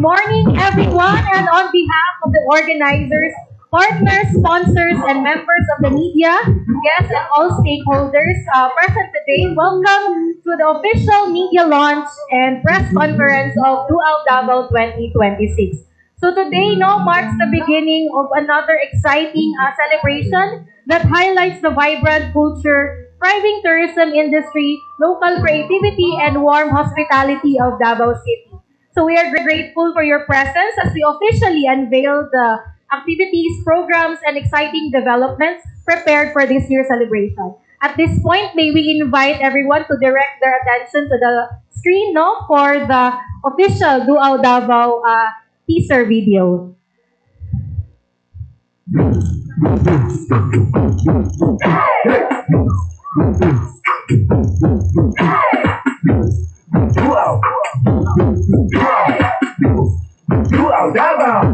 morning, everyone, and on behalf of the organizers, partners, sponsors, and members of the media, guests, and all stakeholders present today, welcome to the official media launch and press conference of Dual Davao 2026. So today, marks the beginning of another exciting celebration that highlights the vibrant culture, thriving tourism industry, local creativity, and warm hospitality of Davao City. So we are grateful for your presence as we officially unveil the activities, programs, and exciting developments prepared for this year's celebration. At this point, may we invite everyone to direct their attention to the screen for the official Duao Davao teaser video. Dual! Dual Davao!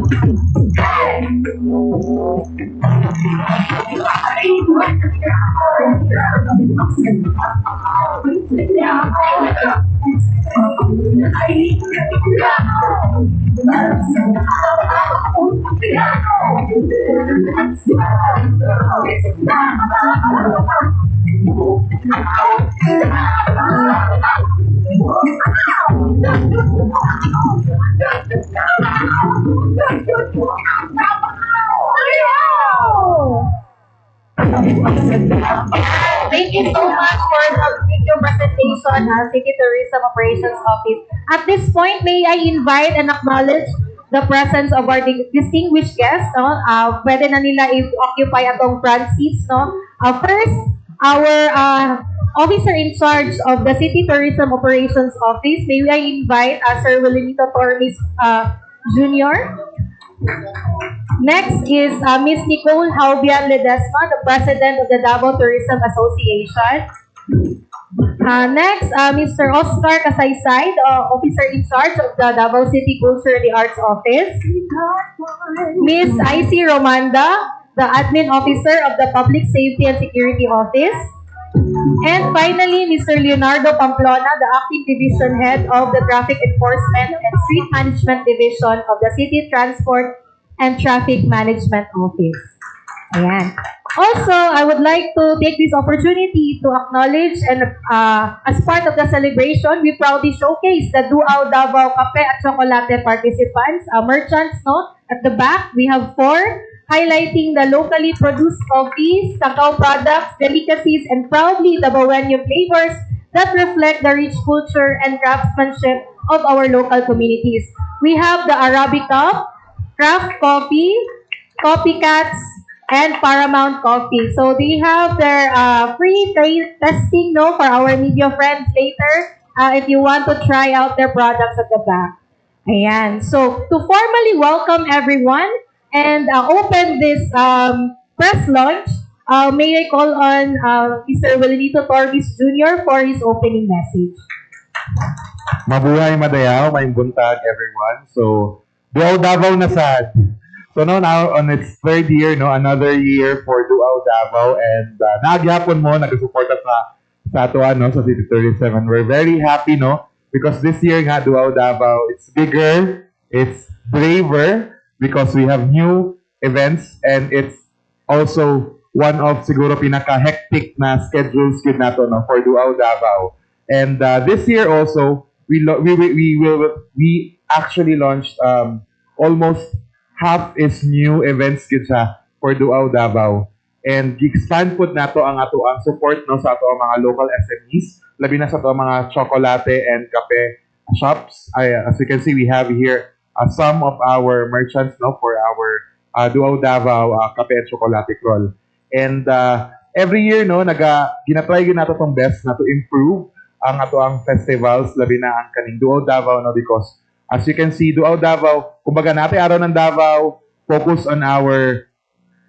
Thank you so much for the video presentation, City Tourism Operations Office. At this point, may I invite and acknowledge the presence of our distinguished guests. Pwede na nila i-occupy atong front seats. First, our officer in charge of the City Tourism Operations Office. May I invite Sir Willinito Torres Jr. Next is Ms. Nicole Halbian Ledesma, the President of the Davao Tourism Association. Next, Mr. Oscar Kasaysay, the Officer in charge of the Davao City Culture and the Arts Office. Ms. I.C. Romanda, the Admin Officer of the Public Safety and Security Office. And finally, Mr. Leonardo Pamplona, the Acting Division Head of the Traffic Enforcement and Street Management Division of the City Transport and Traffic Management Office. Ayan. Also, I would like to take this opportunity to acknowledge and as part of the celebration, we proudly showcase the Duao Davao Kape at Chocolate participants, merchants, at the back. We have 4 highlighting the locally produced coffees, cacao products, delicacies, and proudly Dabawenyo flavors that reflect the rich culture and craftsmanship of our local communities. We have the Arabica, Craft Coffee, Copycats, and Paramount Coffee. So they have their free testing for our media friends later if you want to try out their products at the back. Ayan. So to formally welcome everyone and open this press launch, may I call on Mr. Willinito Torres Jr. for his opening message. Mabuhay Madayaw, may buntag everyone. So, Duao Davao na sad. So now on its 3rd year, another year for Duao Davao, and naagyapon mo, nagsuporta sa ato, sa City 37. We're very happy, because this year nga, Duao Davao, it's bigger, it's braver, because we have new events, and it's also one of siguro pinaka-hectic na schedules nato for Duao Davao. And this year also, we actually launched almost half is new events siya for Duao Davao. And expand po nato ang ato ang support sa ato ang mga local SMEs, labi na sa ato ang mga chocolate and kape shops. As you can see, we have here some of our merchants for our Duao Davao kape and chocolate crawl. And every year ginatry nato tong best na to improve ang ato ang festivals, labi na ang kaning Duao Davao because as you can see, Duao Davao, kumbaga natin araw ng Davao, focus on our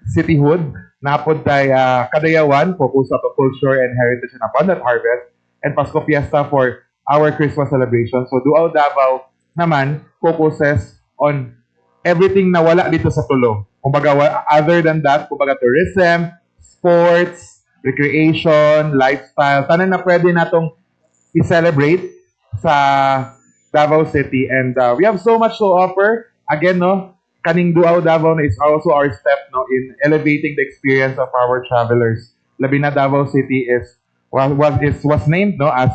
cityhood, napod tayo Kadayawan, focus on culture and heritage and abundant harvest, and Pasko Fiesta for our Christmas celebration. So Duao Davao naman focuses on everything na wala dito sa Tulo. Kumbaga, other than that, kumbaga tourism, sports, recreation, lifestyle, tanan na pwede natong i-celebrate sa Davao City. And we have so much to offer. Again, no, kaning Duao Davao na is also our step no in elevating the experience of our travelers. Labi na Davao City was named no as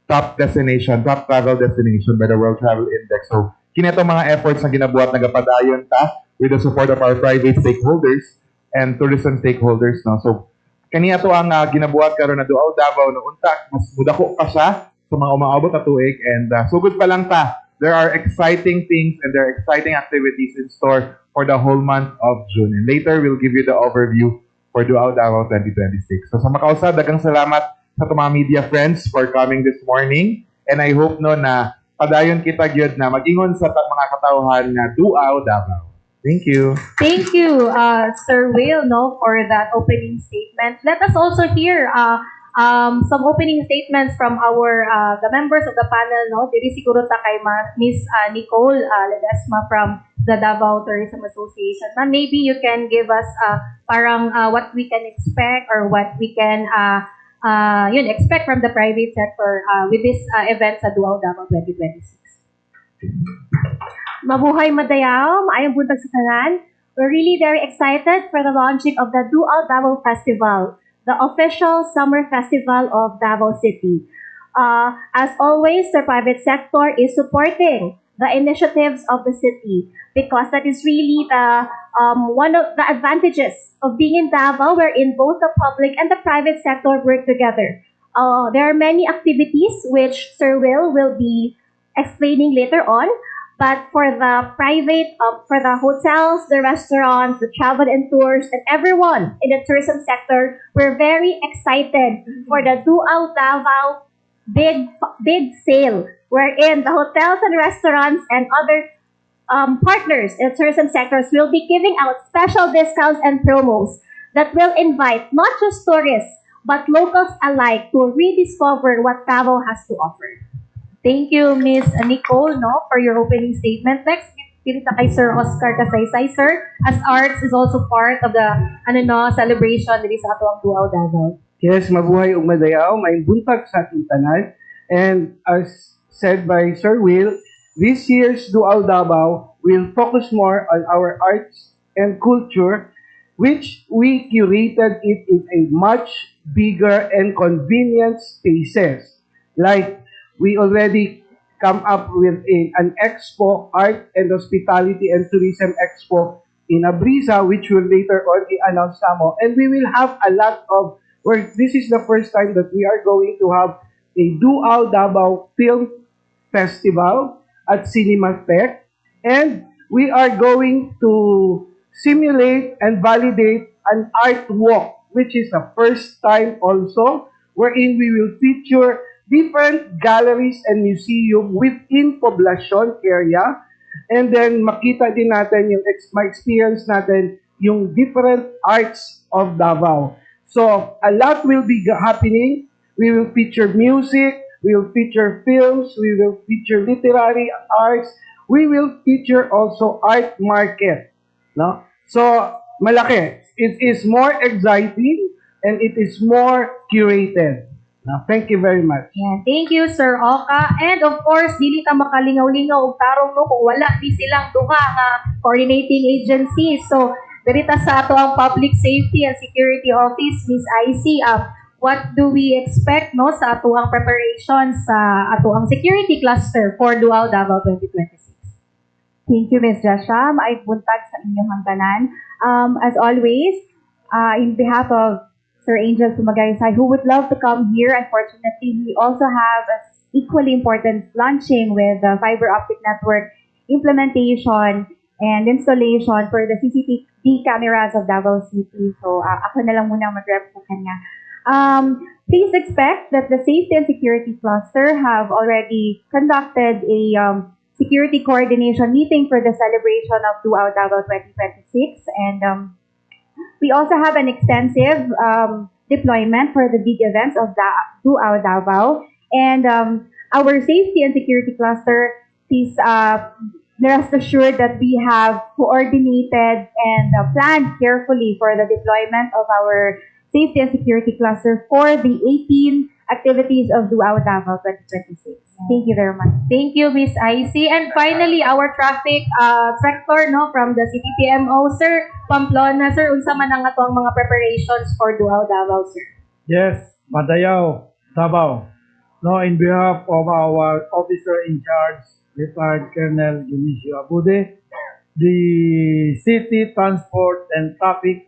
top destination, top travel destination by the World Travel Index. So, kinato mga efforts na ginabuhat nagapadayon ta with the support of our private stakeholders and tourism stakeholders. No? So, kaniya to ang ginabuhat karon na Duao Davao no unta mas mudako pa siya sa mga umaabot na tuig and sugod pa lang ta. There are exciting things and there are exciting activities in store for the whole month of June. And later, we'll give you the overview for Duao Davao 2026. So sa makausad, daghang salamat sa mga media friends for coming this morning. And I hope no na padayon kita gyud na mag-ingon sa mga katawhan nga Duao Davao. Thank you. Thank you, Sir Will, no, for that opening statement. Let us also hear some opening statements from our the members of the panel, no. Diri siguro ta kay Miss Nicole Ledesma from the Davao Tourism Association. Maybe you can give us parang what we can expect or what we can expect from the private sector with this event sa Duao Davao 2026. Mabuhay Madayaw, maayong buntag sa tanan. We're really very excited for the launching of the Duao Davao Festival, the official summer festival of Davao City. As always, the private sector is supporting the initiatives of the city because that is really the one of the advantages of being in Davao, wherein both the public and the private sector work together. There are many activities which Sir will be explaining later on. But for the private, for the hotels, the restaurants, the travel and tours, and everyone in the tourism sector, we're very excited for the Duao Davao big sale, wherein the hotels and restaurants and other partners in the tourism sectors will be giving out special discounts and promos that will invite not just tourists, but locals alike to rediscover what Davao has to offer. Thank you, Miss Nicole, no, for your opening statement. Next, kita kay Sir Oscar Kasaysay, sir, as arts is also part of the celebration diri sa atong Duao Davao. Yes, mabuhay ug madayaw, may buntag sa ating tanan. And as said by Sir Will, this year's Duao Davao will focus more on our arts and culture, which we curated it in a much bigger and convenient spaces. Like, we already come up with an expo, Art and Hospitality and Tourism Expo in Abrisa, which will later on be announced namo. And we will have a lot of work. This is the first time that we are going to have a Duao Davao Film Festival at Cinematech. And we are going to simulate and validate an art walk, which is the first time also, wherein we will feature different galleries and museum within Poblacion area. And then makita din natin yung ma-experience natin yung different arts of Davao. So a lot will be happening. We will feature music, we will feature films, we will feature literary arts, we will feature also art market. No? So malaki. It is more exciting and it is more curated. Thank you very much. Yeah, thank you, Sir Oka. And of course, dili ta makalingaw-lingaw og tarong no kung wala di silang duha nga coordinating agencies. So, dirita sa ato ang Public Safety and Security Office, Miss IC, what do we expect no sa ato ang preparations sa ato ang security cluster for Duao Davao 2026? Thank you, Ms. Jasha. Maayong buntag sa inyong hangganan. As always, in behalf of Sir Angel Sumagaysay, who would love to come here. Unfortunately, we also have an equally important launching with the fiber optic network implementation and installation for the CCTV cameras of Davao City. So, ako na lang muna mag-rep sa kanya. Please expect that the Safety and Security Cluster have already conducted a security coordination meeting for the celebration of Duao Davao 2026. And we also have an extensive deployment for the big events of Duao Davao. And our Safety and Security Cluster, please rest assured that we have coordinated and planned carefully for the deployment of our Safety and Security Cluster for the 18 activities of Duao Davao 2026. Thank you very much. Thank you, Miss Icy. And finally, our traffic sector no from the City PMO, Sir Pamplona. Sir, unsa man ang ato ang mga preparations for Duao Davao, sir? Yes, Madayaw, Davao. No, in behalf of our officer in charge, retired Colonel Dionisio Abude, the City Transport and Traffic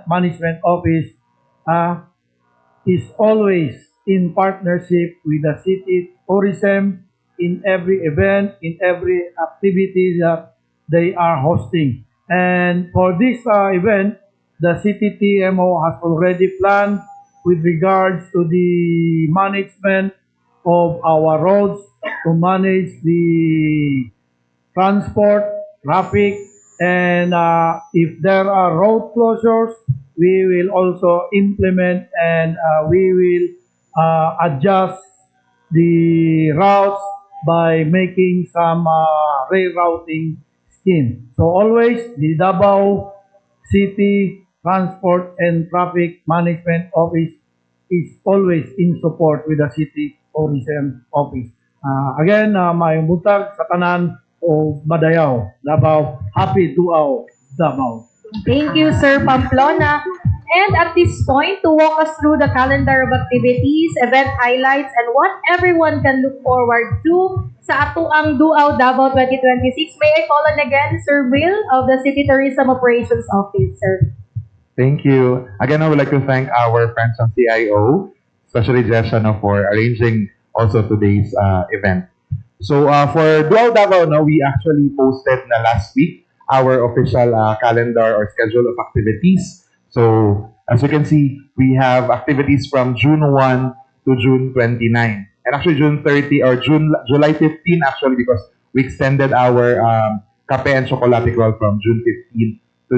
Management Office is always in partnership with the city tourism in every event, in every activity that they are hosting. And for this event, the City TMO has already planned with regards to the management of our roads, to manage the transport, traffic, and if there are road closures, we will also implement and we will adjust the routes by making some rerouting scheme. So always the Davao City Transport and Traffic Management Office is always in support with the City Tourism Office. Again, may butag sa tanan o Madayaw, Davao. Happy Duao, Davao. Thank you, Sir Pamplona. And at this point, to walk us through the calendar of activities, event highlights, and what everyone can look forward to sa atuang Duao Davao 2026, may I call on again Sir Will of the City Tourism Operations Office, sir. Thank you. Again, I would like to thank our friends from CIO, especially Jesha, no, for arranging also today's event. So for Duao Davao, no, we actually posted na last week our official calendar or schedule of activities. So as you can see, we have activities from June 1 to June 29. And actually June 30 or July 15 actually, because we extended our Kape and Chocolate Crawl from June 15 to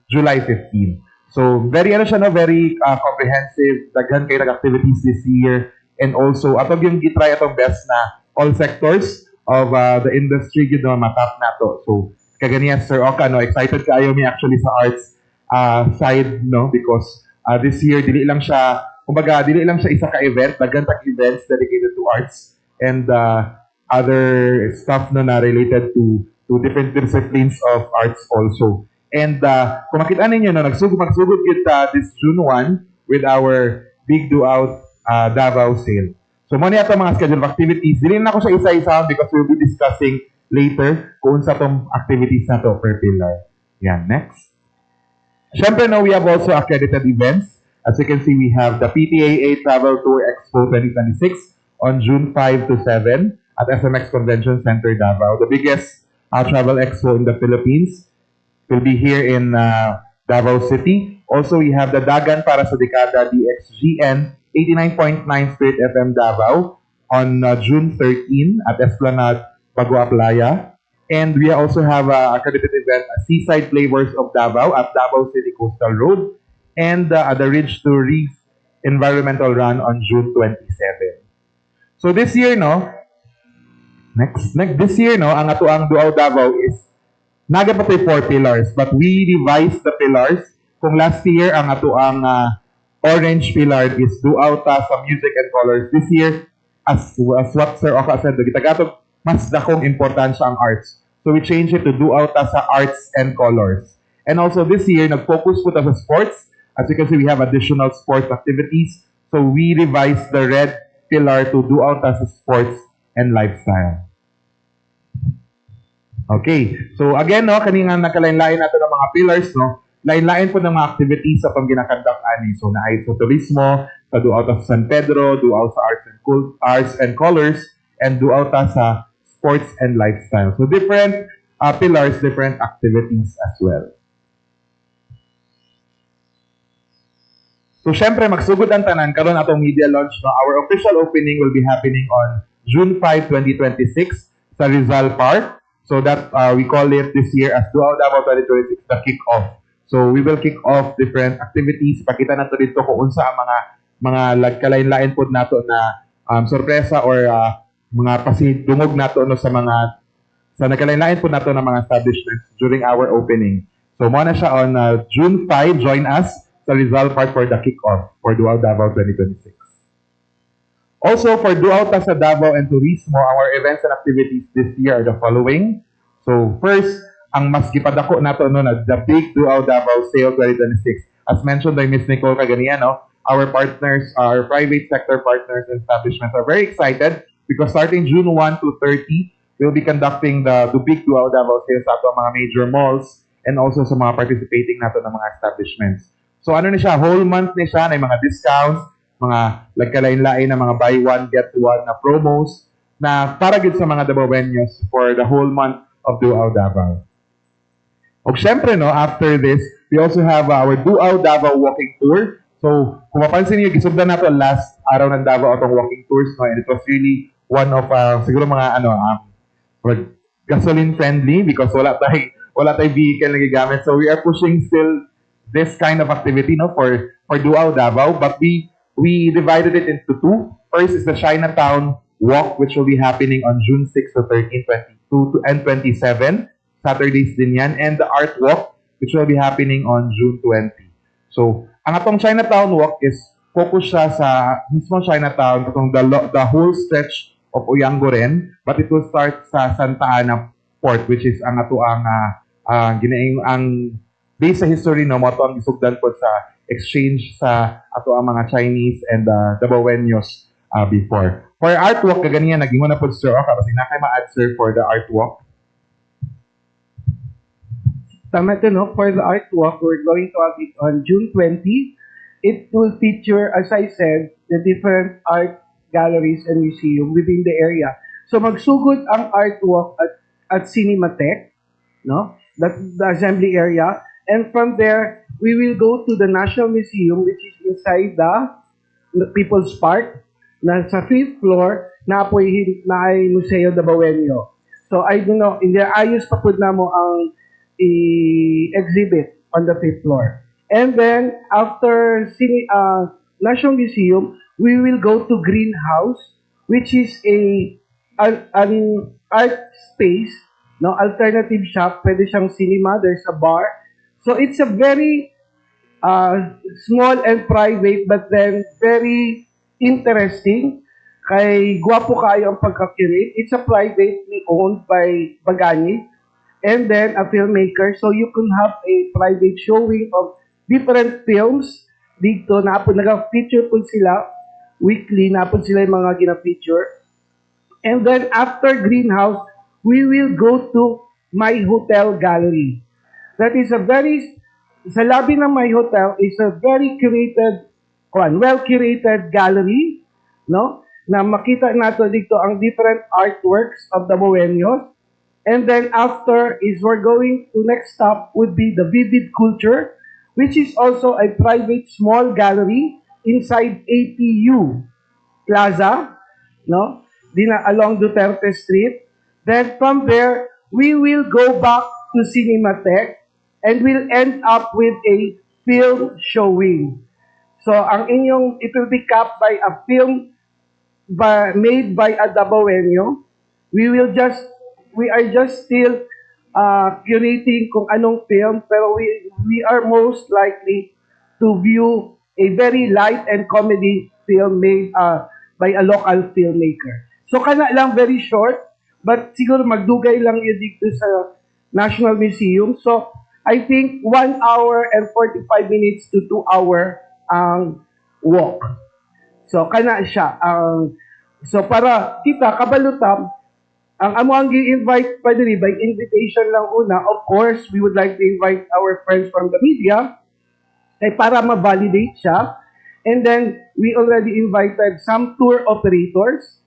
July 15. So very very comprehensive, daghan kay activities this year, and also atong yung gitry atong best na all sectors of the industry gid na matap nato. So kaganiya Sir Oka, no, excited kaayo mi actually sa arts side, no, because this year dili lang siya isa ka event, daghan tag events dedicated to arts and other stuff na related to different disciplines of arts also. And kung makita ninyo, no, magsugod kita this June 1 with our Big Duao Davao sale. So mo niya mga schedule of activities. Dili na ako siya isa-isa because we'll be discussing later kung sa tong activities na to per pillar. Yan, next. Siyempre, no, we have also accredited events. As you can see, we have the PTAA Travel Tour Expo 2026 on June 5 to 7 at SMX Convention Center, Davao. The biggest travel expo in the Philippines will be here in Davao City. Also, we have the Dagan para sa Dekada DXGN 89.9 Spirit FM Davao on June 13 at Esplanade Bagua Playa. And we also have a accredited event, Seaside Flavors of Davao at Davao City Coastal Road, and the Ridge to Reef Environmental Run on June 27. So this year, no, this year, no, ang atuang Duao Davao is nagapatoy 4 pillars, but we revised the pillars. Kung last year ang atuang orange pillar is Duao ta sa music and colors. This year, as what Sir Oka said, gitagatog mas dakong importansya ang arts. So we changed it to Duao ta sa arts and colors. And also this year, nag-focus po ta sa sports. As you can see, we have additional sports activities. So we revised the red pillar to Duao ta sa sports and lifestyle. Okay. So again, no, kanina nakalain-lain natin ng mga pillars, no. Lain-lain po ng mga activities sa pang ginakandak ani. So naay sa turismo, sa Duao ta sa San Pedro, Duao sa arts and colors, and Duao ta sa sports and lifestyle. So different pillars, different activities as well. So syempre, magsugod ang tanan karon atong media launch. No? Our official opening will be happening on June 5, 2026 sa Rizal Park. So that we call it this year as Duao Davao 2026, the kick-off. So we will kick off different activities. Pakita nato dito kung unsa ang mga kalain-lain pod nato na sorpresa or mga pasidungog nato no sa nagkalain-lain po nato ng mga establishments during our opening. So mo na siya on June 5, join us sa Rizal Park for the kick-off for Duao Davao 2026. Also, for Duauta sa Davao and Turismo, our events and activities this year are the following. So, first, ang mas gipadako nato no na the Big Duao Davao Sale 2026. As mentioned by Ms. Nicole Cagania, no, our partners, our private sector partners and establishments are very excited because starting June 1 to 30, we'll be conducting the Big Duao Davao Sale sa ato mga major malls and also sa mga participating nato ng mga establishments. So ano ni siya, whole month ni siya, na mga discounts, mga lagkalain-lain na mga buy one, get one na promos na para gid sa mga Davaoenos for the whole month of Duao Davao. O syempre, no, after this, we also have our Duao Davao walking tour. So, kung mapansin niyo, gisugdan nato last araw ng Davao atong walking tours, no, and it was really one of, siguro mga, gasoline friendly because wala tayong vehicle na gigamit. So, we are pushing still this kind of activity, no, for Duao Davao, but we divided it into two. First is the Chinatown Walk, which will be happening on June 6 to 13, 22 and 27. Saturdays din yan. And the Art Walk, which will be happening on June 20. So, ang atong Chinatown Walk is focus siya sa mismo Chinatown, itong the whole stretch of Oyangoren, but it will start sa Santa Ana Port, which is ang ato ang based sa history, no, mo ito ang isugdan po sa exchange sa ato ang mga Chinese and Davaoenos before. For Art Walk, kaganiyan, naging na po Sir Oka, kasi na kayo ma-add, sir, for the Art Walk. Tama ito, no? For the art walk, we're going to have it on June 20. It will feature, as I said, the different art galleries and museum within the area. So magsugod ang art walk at Cinematheque, no? That's the assembly area. And from there, we will go to the National Museum, which is inside the People's Park, na sa 5th floor, na ay Museo Davaoenyo. So I don't know, hindi ayos pa po na mo ang exhibit on the 5th floor. And then, after National Museum, we will go to Greenhouse, which is an art space, no, alternative shop. Pwede siyang cinema, there's a bar. So, it's a very small and private, but then very interesting. Kay guwapo kayo ang pagka-curate. It's a privately owned by Bagani. And then a filmmaker, so you can have a private showing of different films dito. Nag-feature po sila weekly, napon sila yung mga gina-feature. And then after Greenhouse, we will go to My Hotel Gallery. That is sa lobby ng My Hotel is a very curated, well-curated gallery, no? Na makita nato dito ang different artworks of the Davaoenos. And then after is we're going to next stop would be the Vivid Culture, which is also a private small gallery inside APU Plaza, no? Along Duterte Street. Then from there, we will go back to Cinematheque and we'll end up with a film showing. So it will be capped by a film made by a Davaoenyo. We are just still curating kung anong film, pero we are most likely to view a very light and comedy film made by a local filmmaker. So kana lang, very short, but siguro magdugay lang yun dito sa National Museum. So I think 1 hour and 45 minutes to 2 hour ang walk. So kana siya. So para kita kabalutam, ang amo ang i-invite pa din by invitation lang una. Of course, we would like to invite our friends from the media para ma-validate siya. And then, we already invited some tour operators.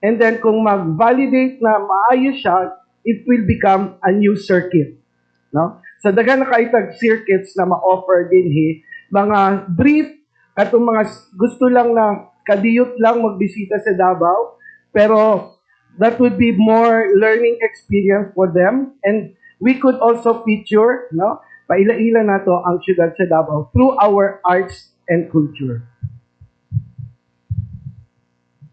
And then, kung mag-validate na maayos siya, it will become a new circuit. No? So, dagan na kaitag circuits na ma-offer din mga brief, katong mga gusto lang na kadiyot lang magbisita sa Davao, pero that would be more learning experience for them. And we could also feature, no, paila-ila na to ang siyudad sa Davao through our arts and culture.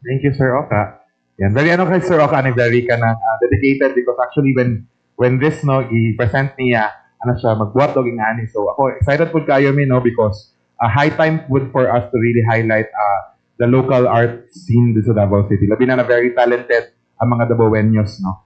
Thank you, Sir Oka. Yan, very kay Sir Oka, very ka na dedicated because actually when this, no, i-present niya, magbuhat o gingani. So ako, excited po kayo, because high time would for us to really highlight the local art scene dito sa Davao City. Labi na very talented ang mga Davaoenos, no?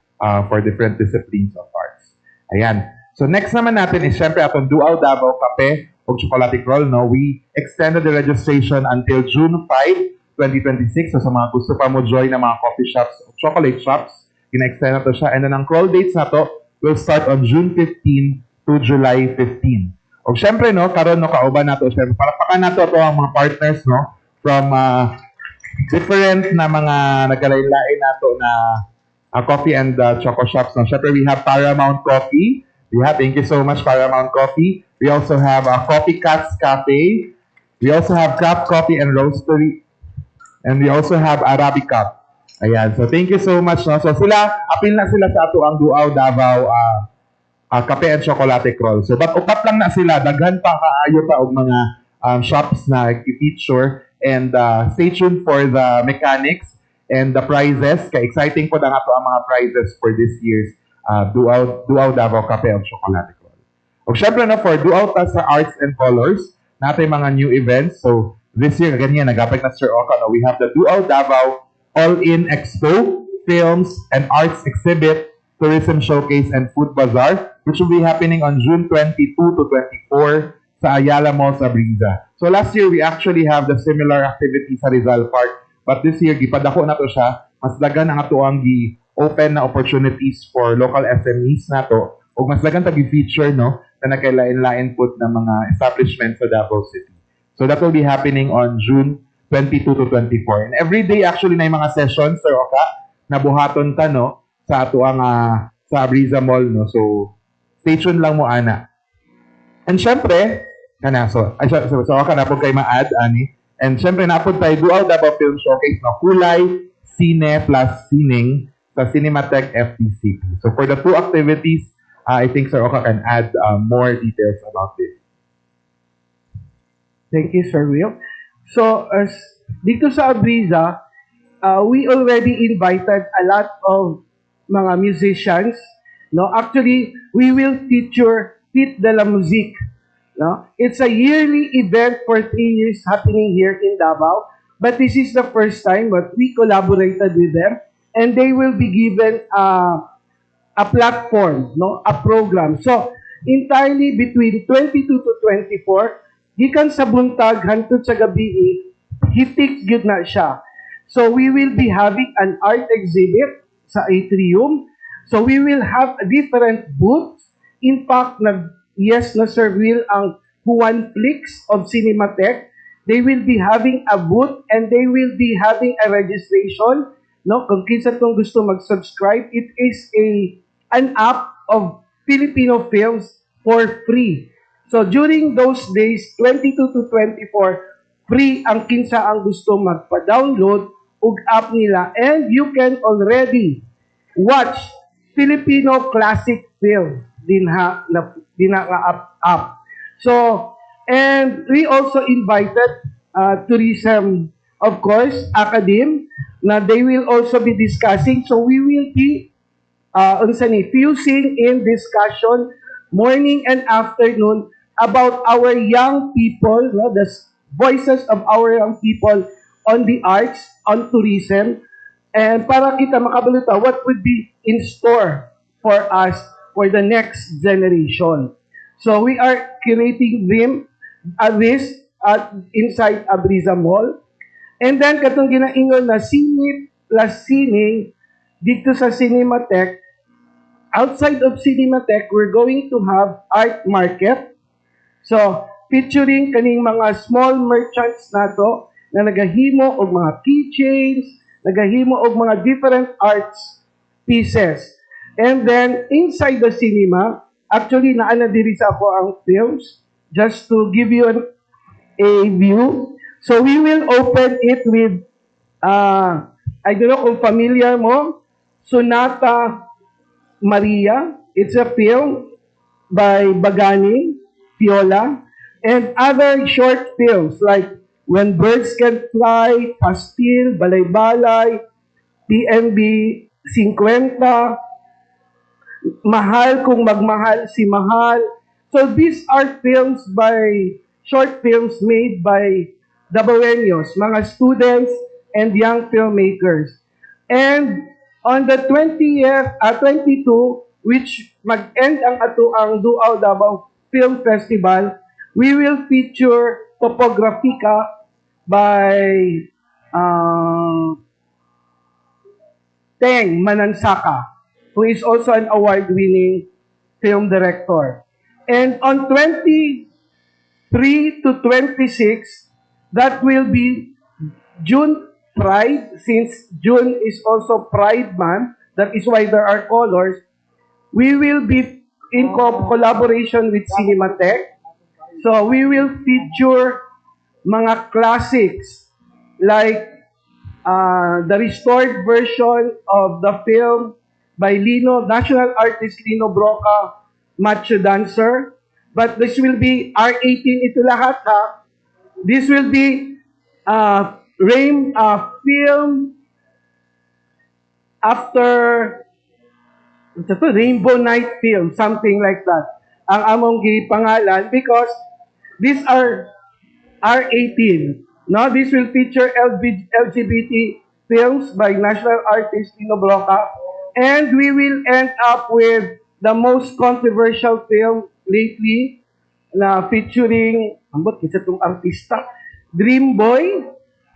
For different disciplines of arts. Ayan. So next naman natin is syempre atong Dual Davao Kape o Chocolate Roll, no? We extended the registration until June 5, 2026. So sa mga gusto pa mo join ng mga coffee shops o chocolate shops, ina-extend na to siya. And then ang crawl dates na to will start on June 15 to July 15. O syempre, no, karon no, kauban nato, syempre, para pakan nato to ang mga partners, no, from different na mga nagkalain-lain nato na coffee and choco shops, no. Syempre, we have Paramount Coffee. Thank you so much, Paramount Coffee. We also have Coffee Cats Cafe. We also have Craft Coffee and Roastery. And we also have Arabica. Ayan, so thank you so much, no. So sila, appeal na sila sa ato ang Dual Davao Kape and Chocolate Roll. So, but upat lang na sila. Daghan pa kaayo pa og mga shops na i-feature. And stay tuned for the mechanics and the prizes. Ka-exciting po na nga to ang mga prizes for this year's Dual Davao Kape and Chocolate Roll. O syempre na for Dual sa Arts and Colors, natin mga new events. So, this year, ganyan, nagapag na Sir Oka, no? We have the Dual Davao All-In Expo, Films and Arts Exhibit, Tourism Showcase and Food Bazaar, which will be happening on June 22 to 24 sa Ayala Mall sa Brisa. So last year, we actually have the similar activity sa Rizal Park, but this year, gipadako na to siya, mas dagan ang ato ang gi-open na opportunities for local SMEs na to, o mas dagan tagi-feature, no, na nakailain-lain po ng mga establishments sa Davao City. So that will be happening on June 22 to 24. And every day, actually, na yung mga sessions, Sir Oka, na buhaton ta, no, sa ato ang sa Brisa Mall, no? So, stay tuned lang mo, ana. And syempre, so ka na po kay ma-add, ani. And syempre, napod tayo, Dual Davao Film Showcase, no? Kulay, Cine plus Sining sa Cinematheque FTCP. So, for the two activities, I think Sir Oka can add more details about this. Thank you, Sir Will. So, dito sa Abriza, we already invited a lot of mga musicians, no? Actually, we will feature Pit de la Musique, no? It's a yearly event for 3 years happening here in Davao, but this is the first time that we collaborated with them, and they will be given a platform, no? A program. So, entirely between 22 to 24, gikan sa buntag hangtod sa gabi, hitik gyud na siya. So we will be having an art exhibit sa atrium. So we will have different booths. In fact, yes na Sir Will ang Juan Flix of Cinematheque. They will be having a booth and they will be having a registration. No, kung kinsa tong gusto mag-subscribe, it is an app of Filipino films for free. So during those days, 22 to 24, free ang kinsa ang gusto magpa-download og app nila, and you can already watch Filipino classic film din nga app. So, and we also invited tourism, of course, academe, na they will also be discussing. So we will be fusing in discussion morning and afternoon about our young people, no, the voices of our young people on the arts, on tourism, and para kita makabalita what would be in store for us for the next generation. So we are curating this inside Abriza Mall. And then katong ginaingon na Cine plus Sining dito sa Cinematheque. Outside of Cinematheque, we're going to have art market. So, featuring kaning mga small merchants nato na nagahimo og mga keychains, nagahimo og mga different arts pieces. And then, inside the cinema, actually, naana diri sa ako ang films, just to give you a view. So, we will open it with, I don't know kung familiar mo, Sonata Maria. It's a film by Bagani, Fiola, and other short films like When Birds Can Fly, Pastil, Balay-Balay, PMB 50, Mahal Kung Magmahal Si Mahal. So these are films short films made by Dabaweños, mga students and young filmmakers. And on the 22, which mag-end ang ato ang Duaw Davao Film Festival, we will feature Topografika by Teng Manansaka, who is also an award-winning film director. And on 23 to 26, that will be June Pride, since June is also Pride Month, that is why there are colors. We will be in collaboration with Cinematech. So we will feature mga classics like the restored version of the film by national artist Lino Broca, Macho Dancer. But this will be R18 ito lahat ha. This will be film after Rainbow Night Film, something like that. Ang among pangalan because these are R18. No, this will feature LGBT films by national artist Lino Broca, and we will end up with the most controversial film lately na featuring ambot isa tong artista Dream Boy,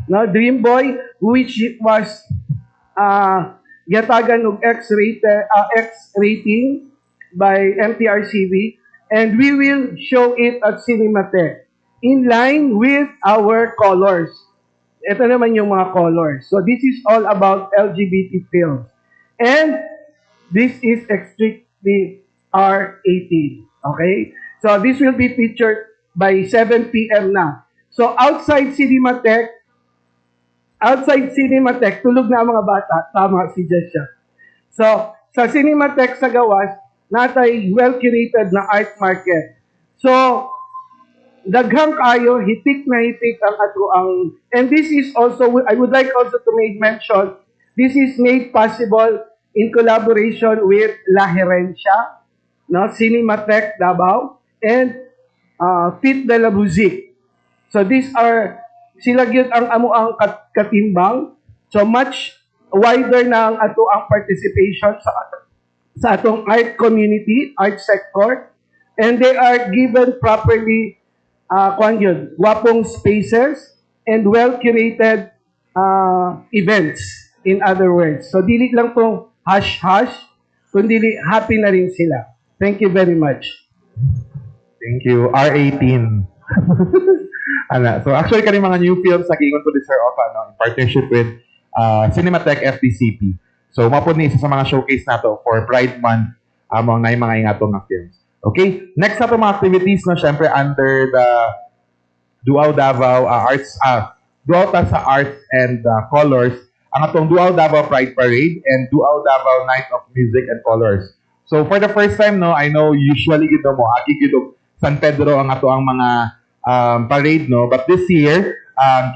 no, Dream Boy, which was yatagan og X rating by MTRCB, and we will show it at Cinematech in line with our colors. Ito naman yung mga colors. So this is all about LGBT films. And this is strictly R18. Okay? So this will be featured by 7 p.m. na. So outside Cinematech, tulog na ang mga bata. Tama si Jessia. So sa Cinematech sa Gawas, natay well-curated na art market. So daghang kayo, hitik na hitik ang ato ang, and this is also, I would like also to make mention, this is made possible in collaboration with La Herencia, no, Cinematech Davao, and Fit de la Musique. So these are, sila gyud ang amo ang katimbang, so much wider na ang ato ang participation sa atong art community, art sector, and they are given properly wapong spaces and well-curated events, in other words. So, dili lang tong hash-hash, kundi happy na rin sila. Thank you very much. Thank you. R18. So, actually, kani mga new films na giingon po ni Sir Ofa, in partnership with Cinematech FDCP. So, mapod ni isa sa mga showcase nato for Pride Month among na mga ingatong nga films. Okay, next na po mga activities, no, syempre under the Duaw Davao Arts, Duaw ta sa Arts and Colors, ang atong Duaw Davao Pride Parade and Duaw Davao Night of Music and Colors. So for the first time, no, I know usually gito mo, agi gito San Pedro ang ato ang mga parade, no, but this year,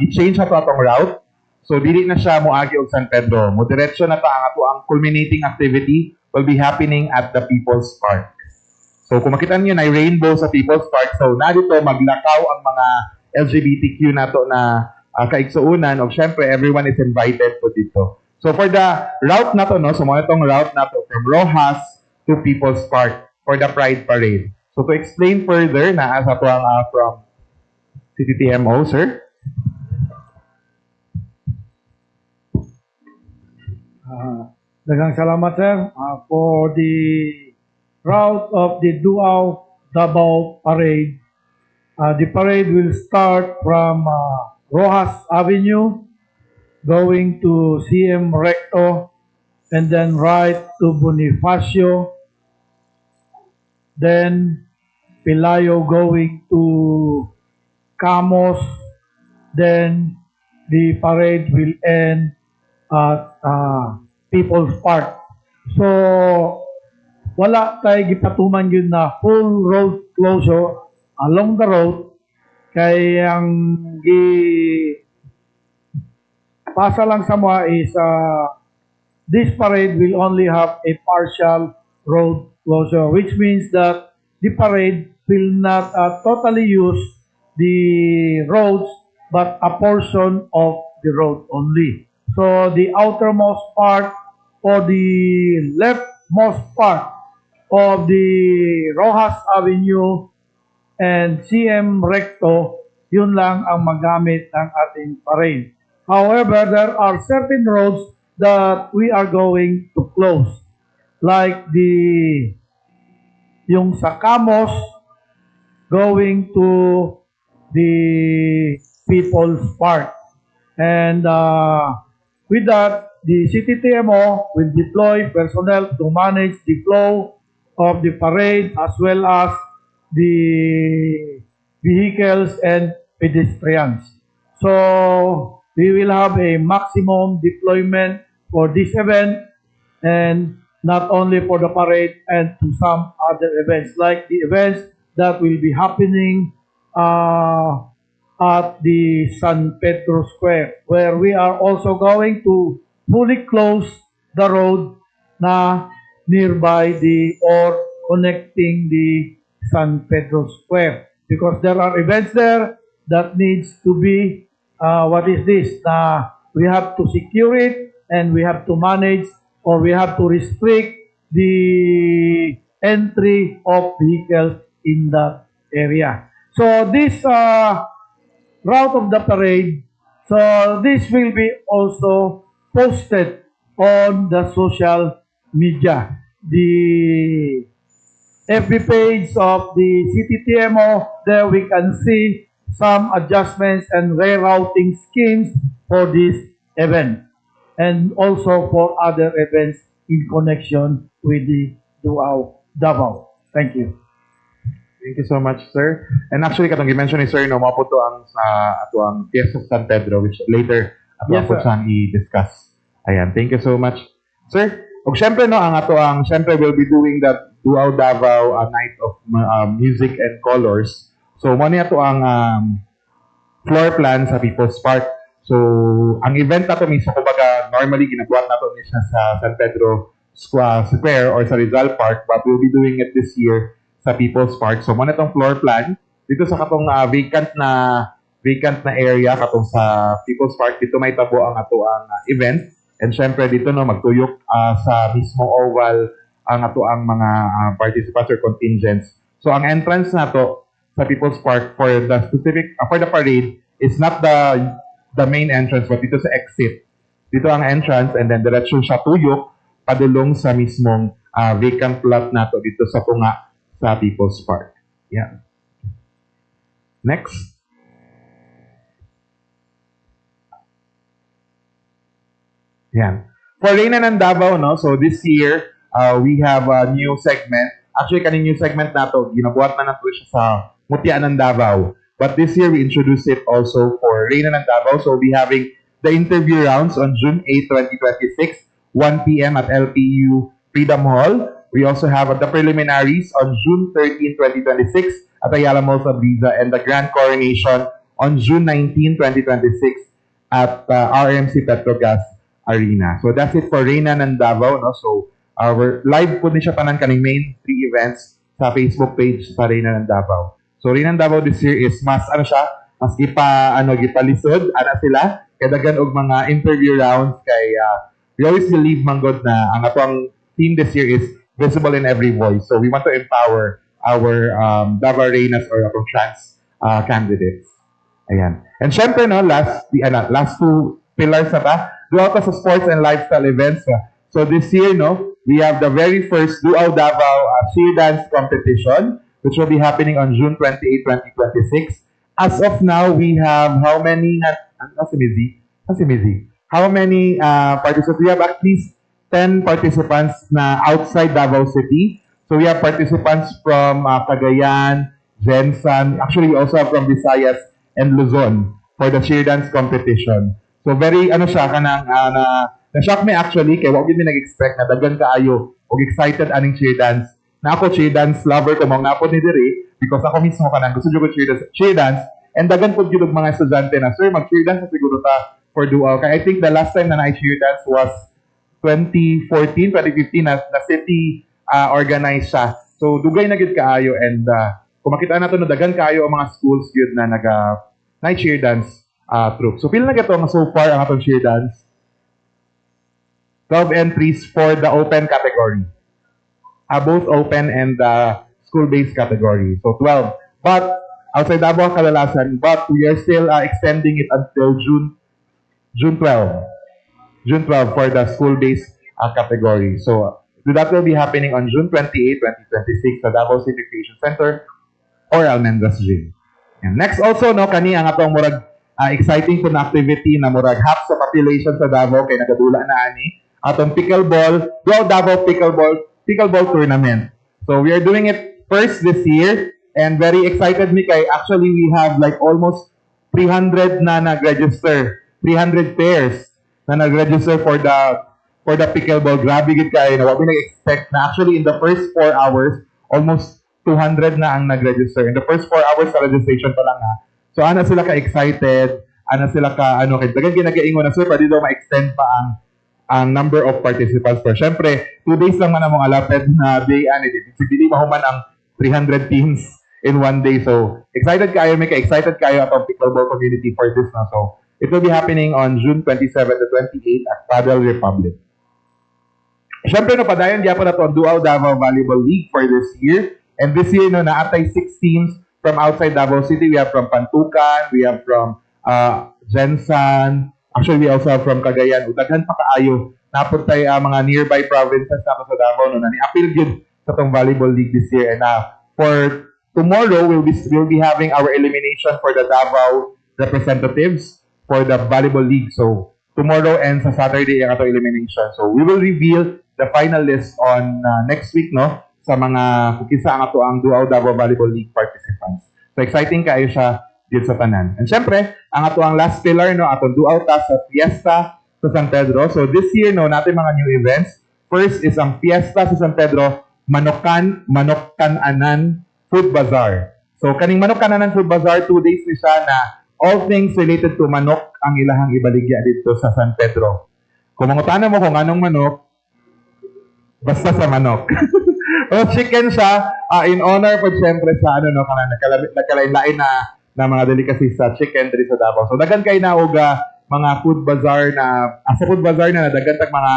gi-change na to atong route. So dili na siya mo agi og San Pedro. Mo diretso na ta ang ato ang culminating activity will be happening at the People's Park. So kung makita niyo na rainbow sa People's Park, so na dito maglakaw ang mga LGBTQ nato na kaigsuunan, o syempre everyone is invited po dito. So for the route nato, no, so mo itong route nato from Rojas to People's Park for the Pride Parade. So to explain further, na as ato ang from CTTMO, sir. Daghang salamat, sir, for the route of the Duaw Davao Parade. The parade will start from Rojas Avenue, going to CM Recto, and then right to Bonifacio, then Pilayo going to Camos, then the parade will end at People's Park. So, wala tayo gipatuman yun na full road closure along the road, kay ang pasa lang sa mga is this parade will only have a partial road closure, which means that the parade will not totally use the roads but a portion of the road only. So the outermost part or the leftmost part of the Rojas Avenue and CM Recto, yun lang ang magamit ng ating parade. However, there are certain roads that we are going to close, like yung sa Camos going to the People's Park. And with that, the City TMO will deploy personnel to manage the flow of the parade as well as the vehicles and pedestrians. So we will have a maximum deployment for this event, and not only for the parade and to some other events like the events that will be happening at the San Pedro Square, where we are also going to fully close the road na nearby or connecting the San Pedro Square, because there are events there that needs to be we have to secure it, and we have to manage, or we have to restrict the entry of vehicles in that area. So this route of the parade, so this will be also posted on the social media. The FB page of the City TMO, there we can see some adjustments and rerouting schemes for this event, and also for other events in connection with the Davao. Thank you. Thank you so much, sir. And actually, katong i-mention ni sir, no, mapo to ang Fiesta of San Pedro, which later Yes, po sir. siyang i-discuss. Ayan, thank you so much. Sir, og syempre, no, syempre we'll be doing that Duao Davao, a night of music and colors. So, mo niya to ang floor plan sa People's Park. So, ang event na to mismo, kumbaga, normally ginabuhat na to siya sa San Pedro Square or sa Rizal Park, but we'll be doing it this year sa People's Park. So, mo na itong floor plan. Dito sa katong vacant na area, katong sa People's Park, dito may tabo ang event. And syempre, dito no, magtuyok sa mismo oval ang mga participants or contingents. So, ang entrance na to sa People's Park for the parade is not the main entrance, but dito sa exit. Dito ang entrance, and then diretso siya tuyok padulong sa mismong vacant lot na to dito sa tunga sa People's Park. Yeah. Next. Yan. For Reyna ng Davao, no? So this year, we have a new segment. Actually, kaning new segment na to, ginabuhat na nato siya sa Mutya ng Davao. But this year, we introduced it also for Reyna ng Davao. So we'll be having the interview rounds on June 8, 2026, 1 p.m. at LPU Freedom Hall. We also have the preliminaries on June 13, 2026 at Ayala Mall Sabrisa, and the grand coronation on June 19, 2026 at RMC Petrogas Arena. So that's it for Reyna ng Davao, no? So our live po din siya tanan kaning main 3 events sa Facebook page sa Reyna ng Davao. So Reyna ng Davao this year is mas gipalisod sila kay daghan og mga interview rounds kay we always believe manggod na ang atong theme this year is visible in every voice. So we want to empower our Davao Reynas or our trans candidates. Ayan. And syempre, no, last 2 pillars na ba? Duao sa sports and lifestyle events. So this year, no, we have the very first Duao Davao cheer dance competition, which will be happening on June 28, 2026. As of now, we have how many? How many participants? We have at least 10 participants na outside Davao City. So we have participants from Cagayan, Jensan. Actually, we also have from Visayas and Luzon for the cheer dance competition. So very na-shock me actually kay wag gid mi nag-expect na daghan kaayo og excited aning cheer dance. Na ako cheer dance lover ko mong napod ni diri because ako mismo kanang gusto jud ko cheer dance, and daghan pud gyud mga estudyante na sir mag-cheer dance siguro ta for Duao. Kay I think the last time na na-cheer dance was 2014, 2015 na city organized siya. So dugay na gid kaayo, and kung makita nato no daghan kaayo ang mga schools gyud na nag cheer dance troop. So pila na gato nga so far ang atong cheer dance? 12 entries for the open category. Both open and the school-based category. So 12. But outside Davao ang kadalasan, but we are still extending it until June 12. June 12 for the school-based category. So that will be happening on June 28, 2026 sa Davao City Creation Center or Almendras Gym. And next also, no, kani ang atong murag exciting po na activity na murag half sa population sa Davao kay nagadula na ani atong pickleball, Dual Davao pickleball tournament. So we are doing it first this year and very excited mi kay actually we have like almost 300 na nag-register, 300 pairs na nag-register for the pickleball. Grabe gid kay na wabi nag-expect na actually in the first 4 hours almost 200 na ang nag-register. In the first 4 hours sa registration pa lang ha. So ana sila ka-excited, ana sila ka ano kay dagan ginagaingon na sir pwede daw ma-extend pa ang number of participants. Pero syempre, 2 days lang man among allotted na day ani dili mahuman ang 300 teams in 1 day. So excited kayo, may ka-excited kayo atong pickleball community for this na. So it will be happening on June 27 to 28 at Paddle Republic. Syempre no padayon gyapon nato ang Dual Davao Volleyball League for this year. And this year, no, naatay 6 teams from outside Davao City. We have from Pantukan, we have from Jensan, actually we also have from Cagayan. Udaghan pa kaayo. Napuntay mga nearby provinces nato sa Davao. No, nani-appeal yun sa tong volleyball league this year. And for tomorrow, we'll be having our elimination for the Davao representatives for the volleyball league. So, tomorrow and sa Saturday, yung ato elimination. So, we will reveal the final list on next week, no? Sa mga kukisa ang ato ang Dual Davao Volleyball League participants. So exciting kayo siya dito sa tanan. And syempre, ang ato ang last pillar no atong Dual Ta sa Fiesta sa San Pedro. So this year no natin mga new events. First is ang Fiesta sa San Pedro Manok-Kan-Anan Food Bazaar. So kaning Manok-Kan-Anan Food Bazaar 2 days ni siya na all things related to manok ang ilahang ibaligya dito sa San Pedro. Kung mangutana mo kung anong manok, basta sa manok. O chicken siya in honor po siyempre sa ano no kana nagkalain-lain na mga delicacies sa chicken diri sa Davao. So daghan kay na og mga food bazaar na sa food bazaar na daghan tag mga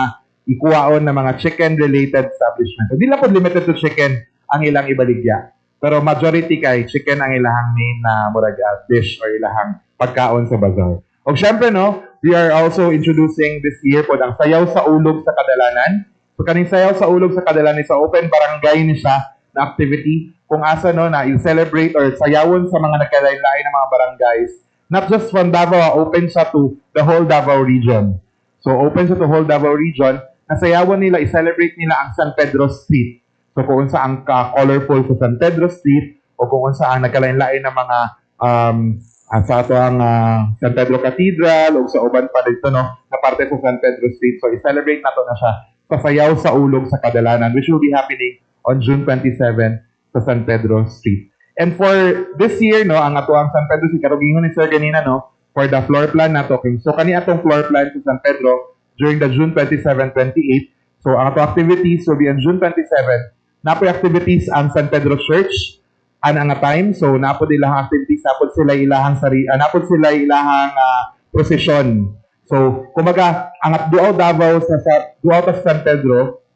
ikuwaon na mga chicken related establishment. So, di lang po limited to chicken ang ilang ibaligya. Pero majority kay chicken ang ilahang main na murag dish or ilahang pagkaon sa bazaar. O syempre no, we are also introducing this year po ang sayaw sa ulog sa Kadalanan. So kaning sayaw sa ulog sa Kadalanan sa open barangay ni siya na activity kung asa no na i-celebrate or sayawon sa mga nagkalain-lain na mga barangays. Not just from Davao, open siya to the whole Davao region. So open siya to whole Davao region. Nasayawon nila, i-celebrate nila ang San Pedro Street. So kung unsa ang colorful sa San Pedro Street o kung unsa ang nagkalain-lain na mga sa ato ang San Pedro Cathedral o sa uban pa dito no na parte sa San Pedro Street. So i-celebrate nato na siya sa sayaw sa ulog sa Kadalanan which will be happening on June 27 sa San Pedro Street. And for this year no ang ato ang San Pedro Street karugingon ni Sir kanina no for the floor plan nato. So kani atong floor plan sa San Pedro during the June 27-28. So ang ato activities will be on June 27. Napoy activities ang San Pedro Church ang time. So napod ilahang activities, napod sila ilahang procession. So kumbaga ang Dual Davao sa Dual ta San Pedro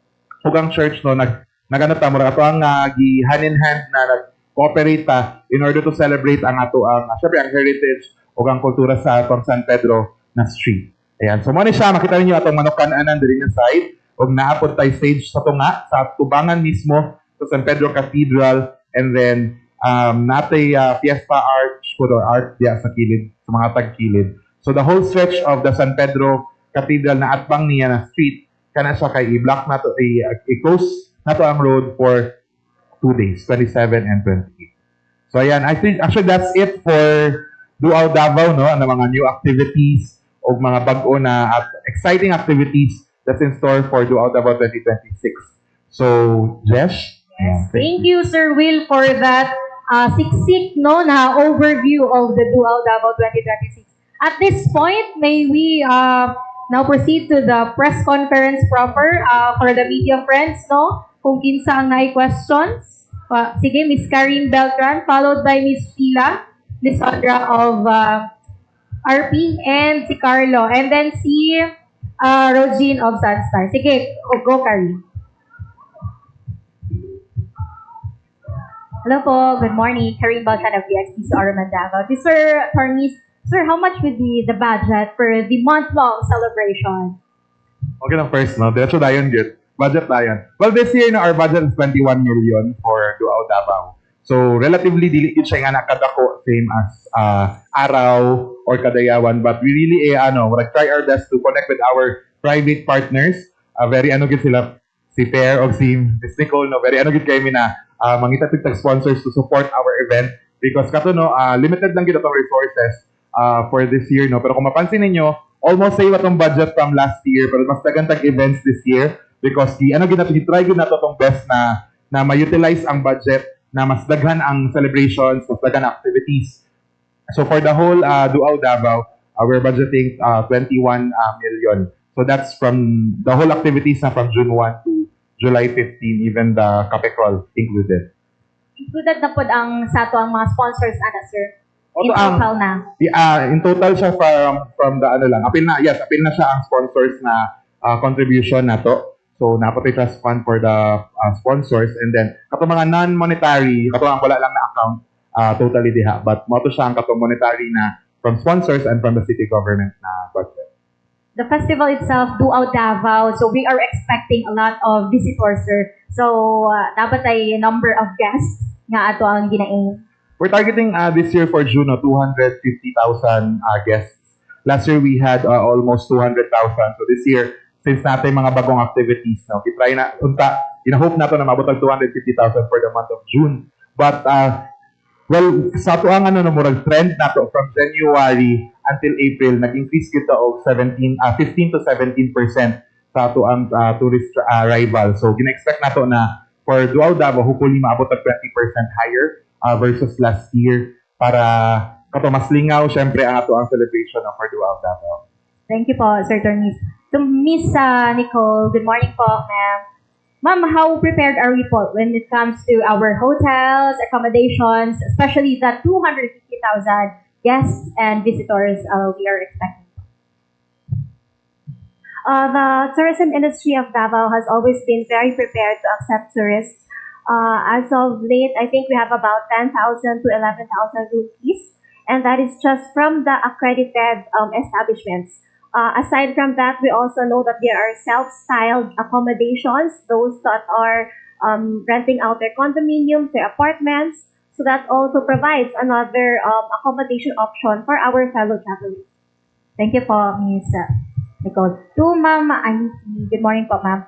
ug ang church no nagano ta mo ato ang gi hand in hand na nag-cooperate ta in order to celebrate ang ato ang syempre ang heritage ug ang kultura sa atong San Pedro na street. Ayan. So mo ni siya makita niyo atong Manok-Kan-Anan diri nga side ug naapod tay stage sa tunga sa tubangan mismo sa San Pedro Cathedral and then natay Fiesta Arch or art diya sa kilid sa mga tagkilid. So the whole stretch of the San Pedro Cathedral na atbang niya na street kana siya kay i-block nato i-close nato ang road for 2 days, 27 and 28. So ayan, I think actually that's it for Dual Davao no, ang mga new activities o mga bag-o na at exciting activities that's in store for Dual Davao 2026. So, Jesh? Yes, thank you, Sir Will, for that siksik no na overview of the Dual Davao 2026. At this point, may we now proceed to the press conference proper for the media friends, no? Kung kinsa ang nai-questions. Sige, Miss Karin Beltran, followed by Miss Sheila Lisandra of RP, and si Carlo. And then si Rogine of Sunstar. Sige, go, Carrie. Hello po, good morning. Karin Balkan of the XPCR Mandava. This Sir Attorneys, sir, how much would be the budget for the month-long celebration? Okay lang first, no? Diretso dayon good. Budget dayon. Well, this year, no, our budget is 21 million for Duao Davao. So, relatively, dili yun siya nga nakadako, same as Araw or Kadayawan. But we really, we'll try our best to connect with our private partners. Very, gid sila, si Fair o si Miss Nicole, no? Very, gid kayo na mangita tigtag sponsors to support our event. Because kato, no, limited lang gid atong resources for this year, no? Pero kung mapansin ninyo, almost same atong budget from last year, pero mas dagantag events this year. Because try gid nato tong best na ma-utilize ang budget na mas daghan ang celebrations, mas daghan ang activities. So for the whole Duao Davao, we're budgeting 21 million. So that's from the whole activities na from June 1 to July 15, even the Cape Crawl included. Included na po ang sa to ang mga sponsors, sir? In Also, total na. In total siya from the apil na siya ang sponsors na contribution na to. So, napatay trust fund for the sponsors, and then kato mga non-monetary, kato ang wala lang na account, totally diha. But mo to siya ang kato monetary na from sponsors and from the city government na budget. The festival itself, Duao Davao, so we are expecting a lot of visitors, sir. So, dapat ay number of guests nga ato ang ginaing. We're targeting this year for June, 250,000 guests. Last year, we had almost 200,000. So this year, since natin mga bagong activities, no, kitry na, ina-hope nato na mabot ang 250,000 for the month of June. But, well, sa ato ang murag trend nato from January until April, nag-increase kita og 15 to 17% sa ato ang tourist arrival. So, gina-expect nato na for Duao Davao, hopefully maabot ang 20% higher versus last year para kato mas lingaw syempre ang ato ang celebration for Duao Davao. Thank you po, Sir Tornis. So, Miss Nicole, good morning po, ma'am. Ma'am, how prepared are we po when it comes to our hotels, accommodations, especially the 250,000 guests and visitors we are expecting? The tourism industry of Davao has always been very prepared to accept tourists. As of late, I think we have about 10,000 to 11,000 rookies, and that is just from the accredited establishments. Aside from that, we also know that there are self-styled accommodations, those that are renting out their condominiums, their apartments. So that also provides another accommodation option for our fellow travelers. Thank you po, Ms. Nicole. To Ma'am Anisi, good morning po, Ma'am.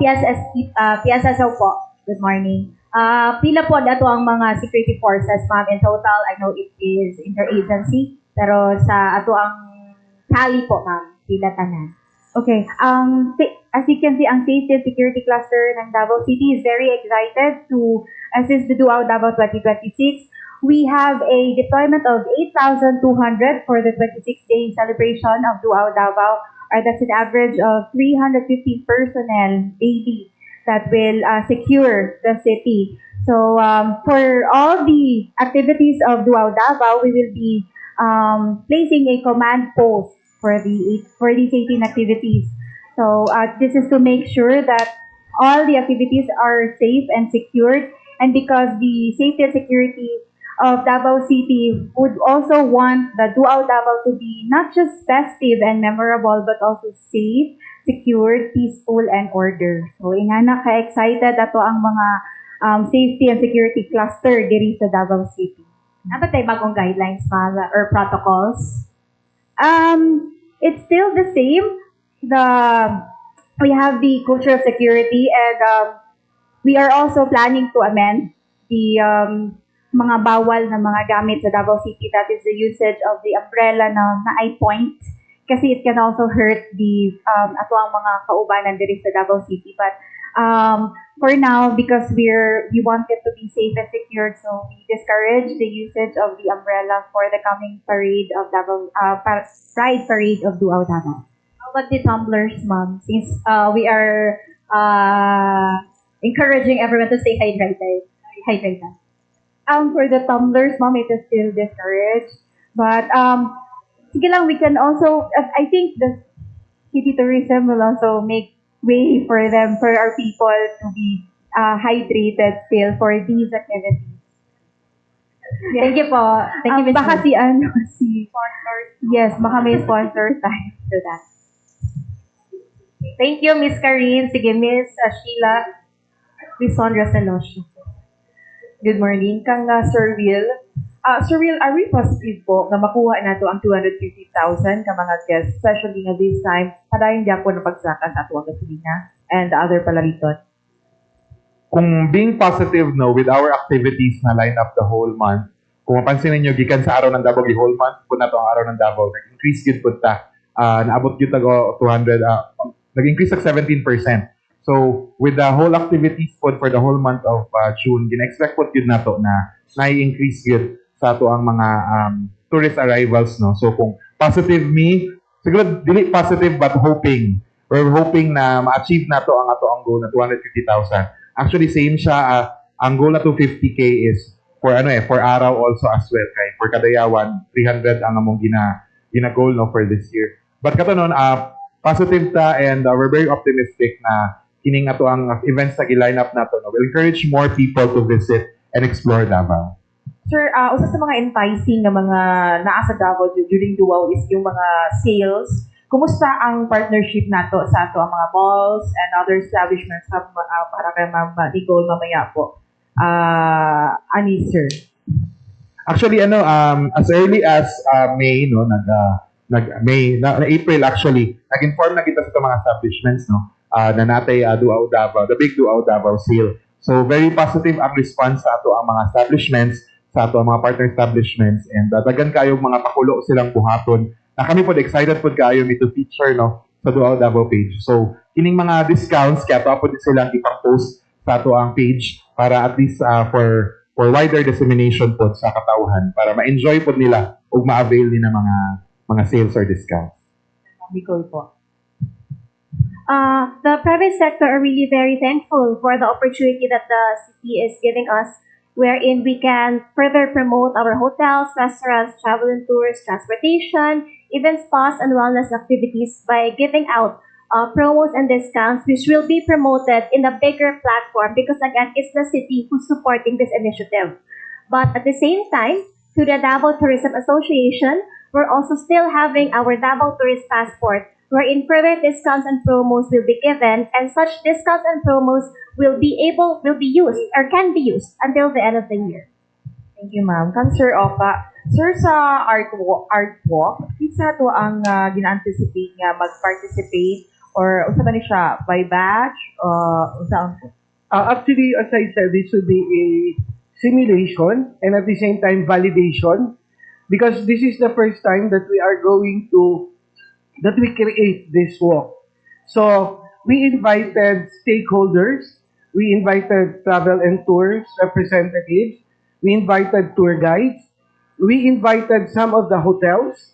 PSSO po, good morning. Pila po dato ang mga security forces, Ma'am. In total, I know it is interagency, pero sa ato ang tally po, ma'am, pila tanan. Okay. As you can see, ang Safety and Security Cluster ng Davao City is very excited to assist the Duao Davao 2026. We have a deployment of 8,200 for the 26-day celebration of Duao Davao, or that's an average of 350 personnel daily that will secure the city. So for all the activities of Duao Davao, we will be placing a command post for these 18 activities. So this is to make sure that all the activities are safe and secured, and because the safety and security of Davao City would also want the Duao Davao to be not just festive and memorable, but also safe, secured, peaceful, and order. So ingana ka-excited ato ang mga safety and security cluster diri sa Davao City. Dapat tayo bagong guidelines, ma'am, or protocols? It's still the same. We have the culture of security, and we are also planning to amend the mga bawal na mga gamit sa Davao City. That is the usage of the umbrella na eye point, kasi it can also hurt the ato ang mga kaubanan diri sa Davao City. But for now, because we want it to be safe and secured, so we discourage the usage of the umbrella for the coming parade of Davao, Pride Parade of Duao Davao. How about the tumblers, ma'am? Since we are encouraging everyone to stay hydrated. For the tumblers, ma'am, it is still discouraged. But sige lang, we can also, I think the city tourism will also make way for them, for our people to be hydrated still for these activities. Thank you po. Thank you, Ms. Baka si sponsors. Yes, baka may sponsors tayo for that. Thank you, Miss Karine. Sige, Miss Sheila Lisandra Salosio. Good morning, kang Sir Will. Sir Will, are we positive po na makuha nato ang 250,000 ka mga guests, especially nga this time, padayon di ako na pagsaka sa atuang gasolina and the other palaliton? Kung being positive no with our activities na line up the whole month, kung mapansin ninyo gikan sa araw ng Davao the whole month po na to ang araw ng Davao, nag-increase gyud pud ta. Naabot gyud tago 200 nag-increase sa 17%. So with the whole activities po for the whole month of June, gina-expect po gyud nato na nai-increase gyud sa ato ang mga tourist arrivals no. So kung positive me, siguro dili positive but hoping. We're hoping na ma-achieve nato ang ato ang goal na 250,000. Actually, same siya. Ang goal na 250K is for for araw also as well. Kay for kadayawan, 300 ang among gina-goal no for this year. But kato nun, positive ta and we're very optimistic na kining ato ang events na gi-line up nato no will encourage more people to visit and explore Davao. Sir, usa sa mga enticing na mga naa sa Davao during Duao is yung mga sales. Kumusta ang partnership nato sa ato ang mga malls and other establishments para kay Ma'am Nicole mamaya po? Ani, sir? Actually, as early as May, no, May, na April actually, nag-inform na kita sa mga establishments, no, na natay Duao Davao, the big Duao Davao sale. So, very positive ang response sa ato ang mga establishments, sa ato ang mga partner establishments, and dagan kayo mga pakulo silang buhaton na kami po excited po kayo to feature no sa Duao Davao page. So, kining mga discounts kaya to po din silang ipang-post sa ato ang page para at least for wider dissemination po sa katauhan para ma-enjoy po nila ug ma-avail nila mga sales or discounts. Nicole po. The private sector are really very thankful for the opportunity that the city is giving us, wherein we can further promote our hotels, restaurants, travel and tours, transportation, even spas and wellness activities by giving out promos and discounts which will be promoted in a bigger platform because again, it's the city who's supporting this initiative. But at the same time, through the Davao Tourism Association, we're also still having our Davao Tourist Passport wherein further discounts and promos will be given and such discounts and promos will be used or can be used until the end of the year. Thank you, ma'am. Kan Sir Opa, sir sa art walk, isa to ang gina-anticipate nga mag-participate or unsa ba ni siya by batch unsa? Actually, as I said, this will be a simulation and at the same time validation because this is the first time that we create this walk. So we invited stakeholders, we invited travel and tours representatives, we invited tour guides, we invited some of the hotels,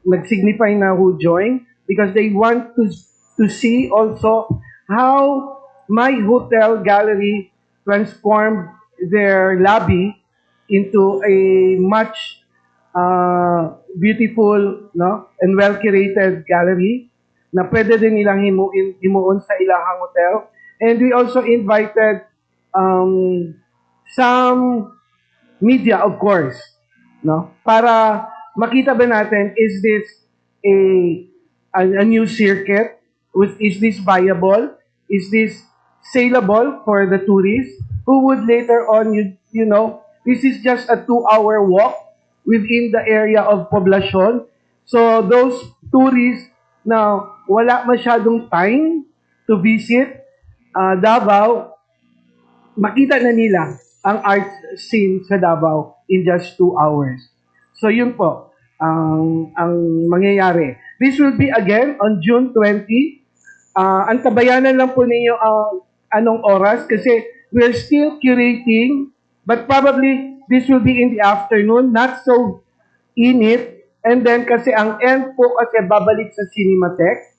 nag-signify na who joined because they want to see also how my hotel gallery transformed their lobby into a much beautiful and well-curated gallery na pwede din nilang himuon sa ilahang hotel. And we also invited some media, of course, para makita ba natin, is this a new circuit? Is this viable? Is this saleable for the tourists who would later on, this is just a 2-hour walk within the area of Poblacion. So those tourists na wala masyadong time to visit Davao, makita na nila ang art scene sa Davao in just 2 hours. So yun po ang mangyayari. This will be again on June 20. Antabayanan lang po ninyo ang anong oras kasi we're still curating, but probably this will be in the afternoon, not so init. And then kasi ang end po kasi babalik sa Cinematheque,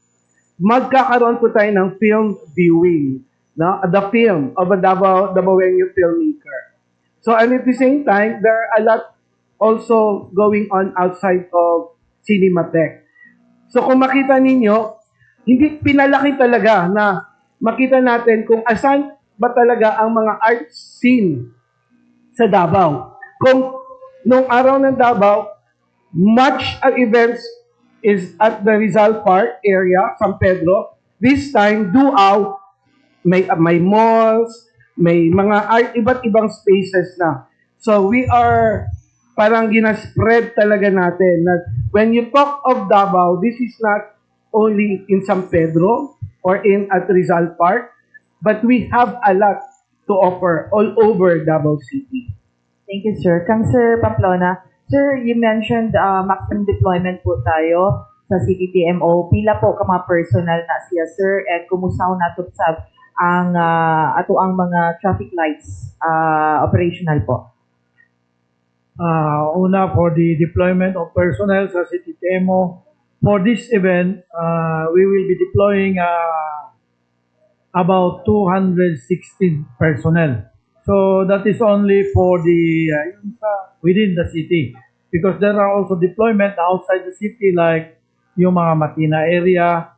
magkakaroon po tayo ng film viewing, the film of a Davaoenyo filmmaker. So and at the same time, there are a lot also going on outside of Cinematheque. So kung makita ninyo, hindi pinalaki talaga na makita natin kung asan ba talaga ang mga art scene sa Davao. Kung nung araw ng Davao, much events is at the Rizal Park area, San Pedro. This time, Duao, may malls, may mga iba't ibang spaces na. So we are parang ginaspread talaga natin na when you talk of Davao, this is not only in San Pedro or at Rizal Park, but we have a lot to offer all over Davao City. Thank you, sir. Kang Sir Pamplona, sir, you mentioned maximum deployment po tayo sa CTTMO. Pila po ka mga personal na siya, sir, and kumusta ko natupsab ang ato ang mga traffic lights operational po? Una, for the deployment of personnel sa CTTMO, for this event, we will be deploying about 216 personnel. So that is only for the within the city, because there are also deployment outside the city, like yung mga Matina area,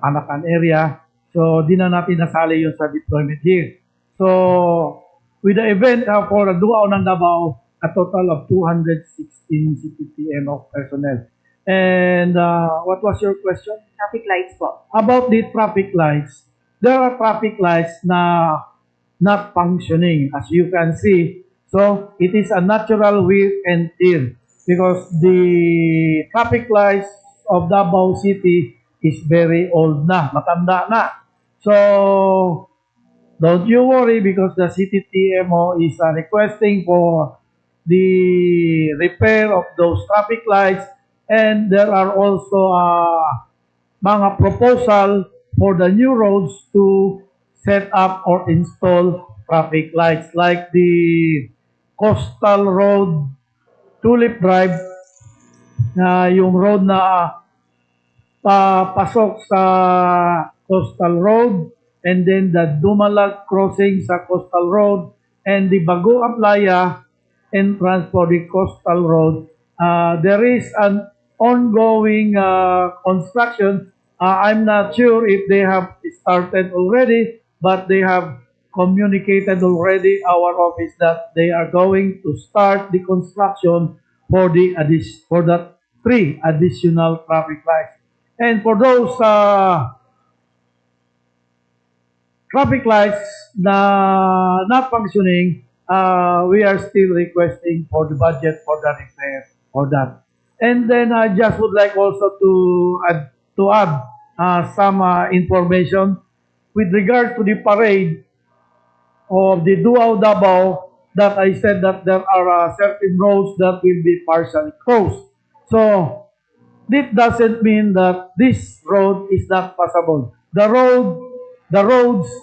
Panakan area. So di na natin nasali yun sa deployment here. So with the event for Duao ng Davao, a total of 216 CTTMO personnel. And what was your question? Traffic lights po. About the traffic lights, there are traffic lights na not functioning, as you can see. So it is a natural wear and tear because the traffic lights of Davao City is very old na, matanda na. So don't you worry, because the CTTMO is requesting for the repair of those traffic lights, and there are also mga proposal for the new roads to set up or install traffic lights, like the Coastal Road, Tulip Drive, yung road na pasok sa Coastal Road, and then the Dumalag crossing sa Coastal Road, and the Bagoong Playa entrance for the Coastal Road. There is an ongoing construction. I'm not sure if they have started already, but they have communicated already our office that they are going to start the construction for the 3 additional traffic lights. And for those traffic lights na not functioning, we are still requesting for the budget for the repair for that. And then I just would like also to add some information with regard to the parade of the Duao Davao, that I said that there are certain roads that will be partially closed. So this doesn't mean that this road is not passable. The road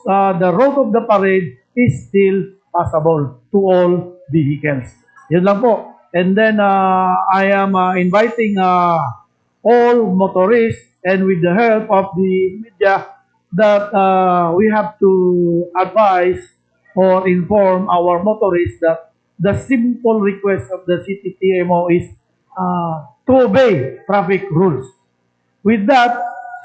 of the parade is still passable to all vehicles. Yun lang po. And then I am inviting all motorists, and with the help of the media, that we have to advise or inform our motorists that the simple request of the CTTMO is to obey traffic rules. With that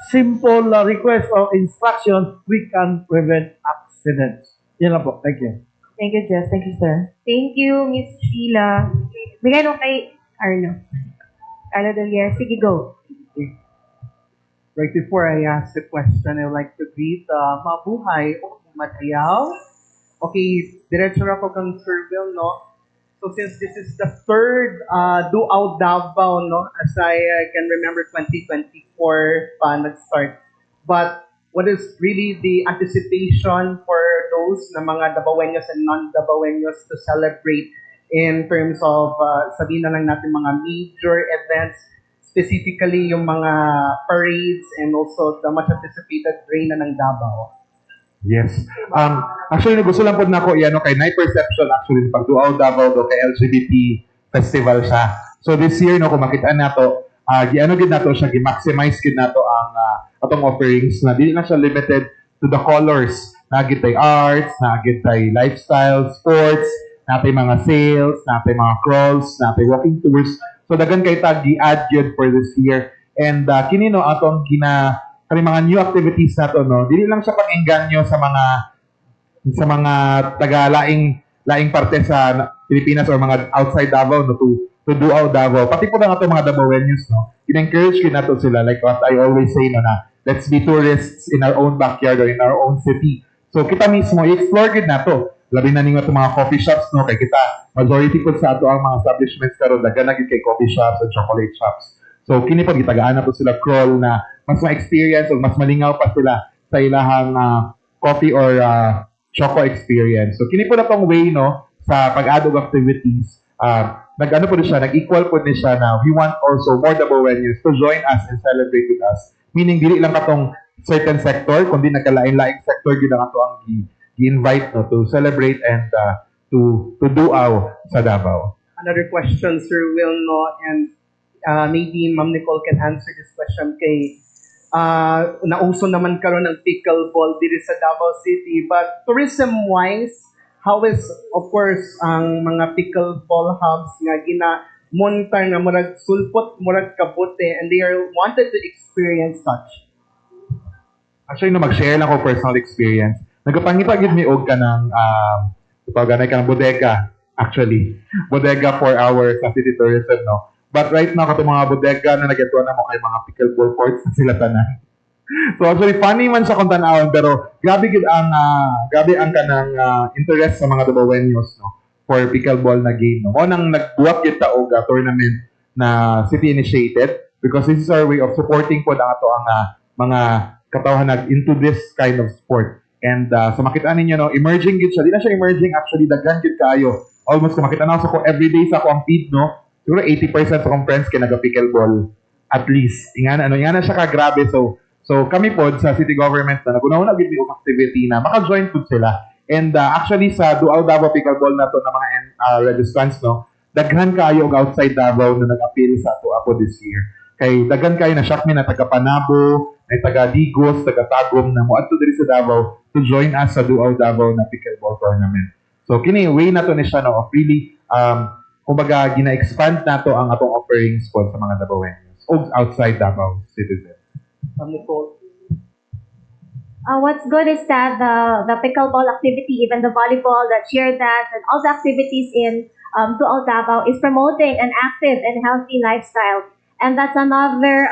simple request or instruction, we can prevent accidents. Yan lang po. Thank you. Thank you, Jess. Thank you, sir. Thank you, Miss Sheila. Bigay mo kay Arlo. Arlo Delier. Sige, go. Right before I ask the question, I would like to greet Mabuhay o Matayaw. Okay, diretso na po kang Sir Will, no? So since this is the third Duao Davao, no? As I can remember, 2024 pa nag-start. But what is really the anticipation for those na mga Davaoenos and non-Davaoenos to celebrate in terms of, sabihin na lang natin, mga major events, specifically yung mga parades and also the much anticipated Reyna ng Davao? Yes. Actually, gusto lang po na ako iano kay Night Perception, actually, pag Duao Davao do kay LGBT festival siya. So this year, no, kung makita nato, giano gid nato siya, gi-maximize gid nato ang atong offerings na dili na siya limited to the colors. Nagit tay arts, nagit tay lifestyle, sports, natay mga sales, natay mga crawls, natay walking tours. So dagan kay tag gi-add yun for this year. And kini no atong kani mga new activities nato no, dili lang siya pang-engganyo sa mga taga-laing parte sa Pilipinas or mga outside Davao no, to Duao Davao. Pati po na ato mga Davaoenos no, in-encourage ko nato sila like what I always say no na let's be tourists in our own backyard or in our own city. So kita mismo i-explore gid nato. Labi na ninyo itong mga coffee shops no, kay kita majority po sa ato ang mga establishments karon dagan na gid kay coffee shops and chocolate shops. So kini po gitagaan na po sila crawl na mas ma-experience o mas malingaw pa sila sa ilahang coffee or choco experience. So kini po na tong way no sa pag-add of activities. Nag-ano po siya, nag-equal po siya na we want also more Davaoenos to join us and celebrate with us. Meaning dili lang katong certain sector kundi nagkalain-laing sector gyud ang ato ang gi-invite no to celebrate and to Duao sa Davao. Another question, Sir Will, no, and maybe Ma'am Nicole can answer this question kay nauso naman karon ng pickleball dito sa Davao City, but tourism-wise, how is, of course, ang mga pickleball hubs nga gina-monitor nga murag sulpot, murag kabute, and they are wanted to experience such? Actually, no, mag-share lang ko personal experience. Nagpangita gid mi og kanang ganay kanang bodega, actually. Bodega for our sa city tourism, no. But right now, katong mga bodega na nagatuan na mo kay mga pickleball courts na sila tanan. So actually, funny man siya kung tanawon, pero grabe ang kanang interest sa mga Davaoenos, no, for pickleball na game, no. Mo nang nagbuhat gid ta og tournament na city initiated because this is our way of supporting po ang ato ang mga katawhan into this kind of sport. And sa makita ninyo, no, emerging gid siya. Di na siya emerging, actually, daghan gid kayo. Almost, kung makita na ako everyday sa ako ang feed, no, siguro 80% sa akong friends kay naga-pickleball. At least. Ingana siya ka-grabe. So kami po sa city government na nagunaw na gid mi og activity na maka-join po sila. And actually, sa Duao Davao Pickleball na to na mga registrants, no, daghan kayo og outside Davao na nag-appeal sa ato this year. Kay daghan kayo na shock mi na taga Panabo, ay taga Digos, taga Tagum na moadto diri sa Davao to join us sa Duao Davao na pickleball tournament. So kini way na to ni siya, no, of really kumbaga gina-expand nato ang atong offerings po sa mga Davaoenos o outside Davao citizens. Nicole. What's good is that the pickleball activity, even the volleyball, the cheer dance, and all the activities in Duao Davao is promoting an active and healthy lifestyle. And that's another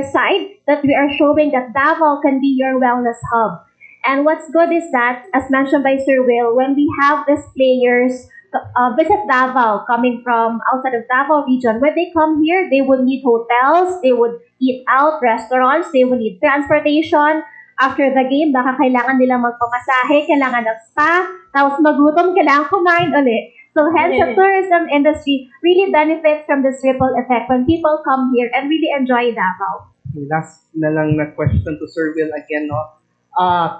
side that we are showing that Davao can be your wellness hub. And what's good is that, as mentioned by Sir Will, when we have these players visit Davao coming from outside of Davao region, when they come here, they would need hotels, they would eat out, restaurants, they would need transportation. After the game, baka kailangan nilang magpamasahe, kailangan ng spa, tapos magutom, kailangan kumain ulit. So hence, the tourism industry really benefits from this ripple effect when people come here and really enjoy Davao. Last na lang na question to Sir Will again, no?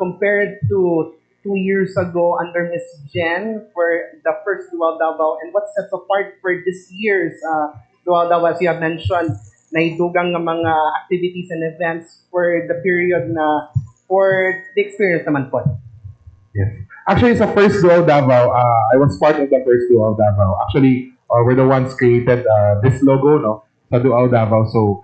Compared to 2 years ago under Miss Jen for the first Duao Davao, and what sets apart for this year's Duao Davao, as you have mentioned, naidugang nga mga activities and events for the period na for the experience naman po. Yes. Actually, sa first Duao Davao, I was part of the first Duao Davao. Actually, we're the ones created this logo, no, sa Duao Davao. So,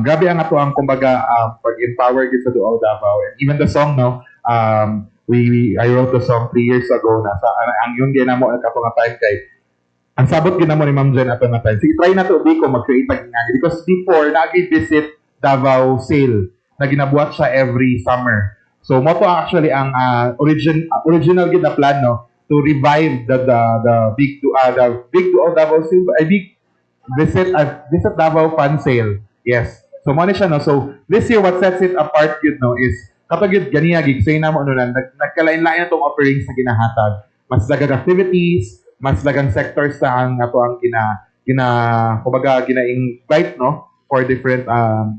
grabe ang ato ang kumbaga pag-empower sa Duao Davao. And even the song, no, I wrote the song 3 years ago na sa ang yung ginamo ang katong time kay ang sabot ginamo ni Ma'am Jen ato nga time. Sige, try na to di ko mag-create pag ngani because before nagi-visit Davao Sale na ginabuhat siya every summer. So mo to actually ang original gid na plan, no, to revive the big Duao Davao Sale, big visit Davao Fun Sale. Yes. So mo ni siya, no. So this year what sets it apart gid, no, is kapag yun, ganiya, say na mo, nagkalain-lain na itong offerings na ginahatag. Mas lagang activities, mas lagang sectors na ang ato ang kumbaga, gina-invite, no, for different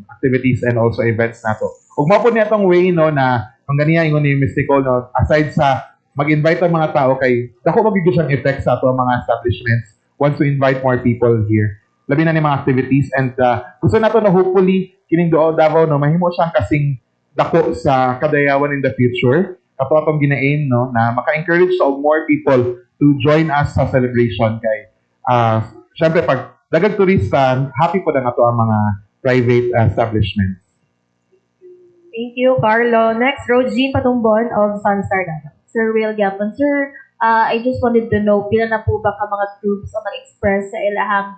activities and also events na to. Ug mao po niya itong way, no, na ang ganiya, ingon ni Ms. Nicole, no, aside sa mag-invite ang mga tao kay, dako magiging siyang effect sa ato ang mga establishments once we invite more people here. Labi na ni mga activities and gusto na to na hopefully, kining Duao Davao, no, mahimo siyang kasing dako sa kadayawan in the future. Kato atong gina-aim, no, na maka-encourage sa more people to join us sa celebration kay syempre pag dagag turista, happy po na nga to ang mga private establishments. Thank you, Carlo. Next, Rogine Patumbon of Sunstar Davao. Sir Will Gapon. Sir, I just wanted to know, pila na po ba ka mga groups ang mag-express sa ilahang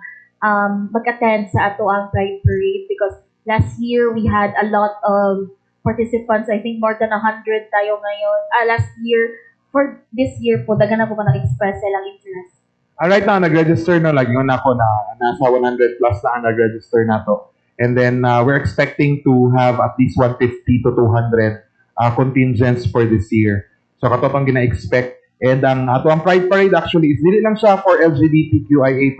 mag-attend sa ato ang Pride Parade? Because last year, we had a lot of participants. I think more than 100 tayo ngayon. Last year, for this year po, daga na po ba nag-express sa ilang interest? Right now, nag-register na lagi ako na nasa 100 plus na ang nag-register na to. And then, we're expecting to have at least 150 to 200 contingents for this year. So, katotong gina-expect. And ang ato ang Pride Parade actually is dili lang siya for LGBTQIA+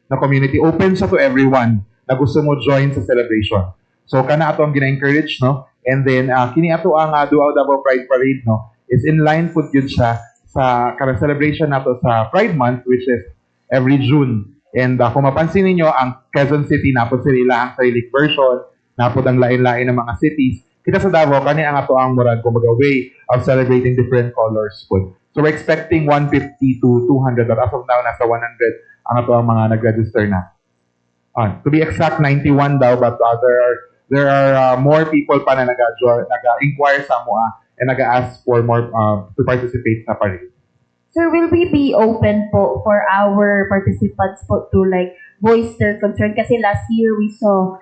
na community. Open siya to everyone na gusto mo join sa celebration. So, kana ato ang gina-encourage, no? And then, kini ato ang Duao Davao Pride Parade, no? Is in line po yun siya sa celebration nato sa Pride Month, which is every June. And kung mapansin niyo ang Quezon City, napod sila ang cyrillic version, napod ang lain-lain ng mga cities. Kita sa Davao, kani ang ato ang murag kumbaga way of celebrating different colors po. So we're expecting 150 to 200, but as of now, nasa 100 ang ato ang mga nag-register na. To be exact, 91 daw, but there are more people pa na nag-inquire sa MOA and nag-ask for more to participate sa parade. Sir, will we be open po for our participants po to like voice their concern? Kasi last year we saw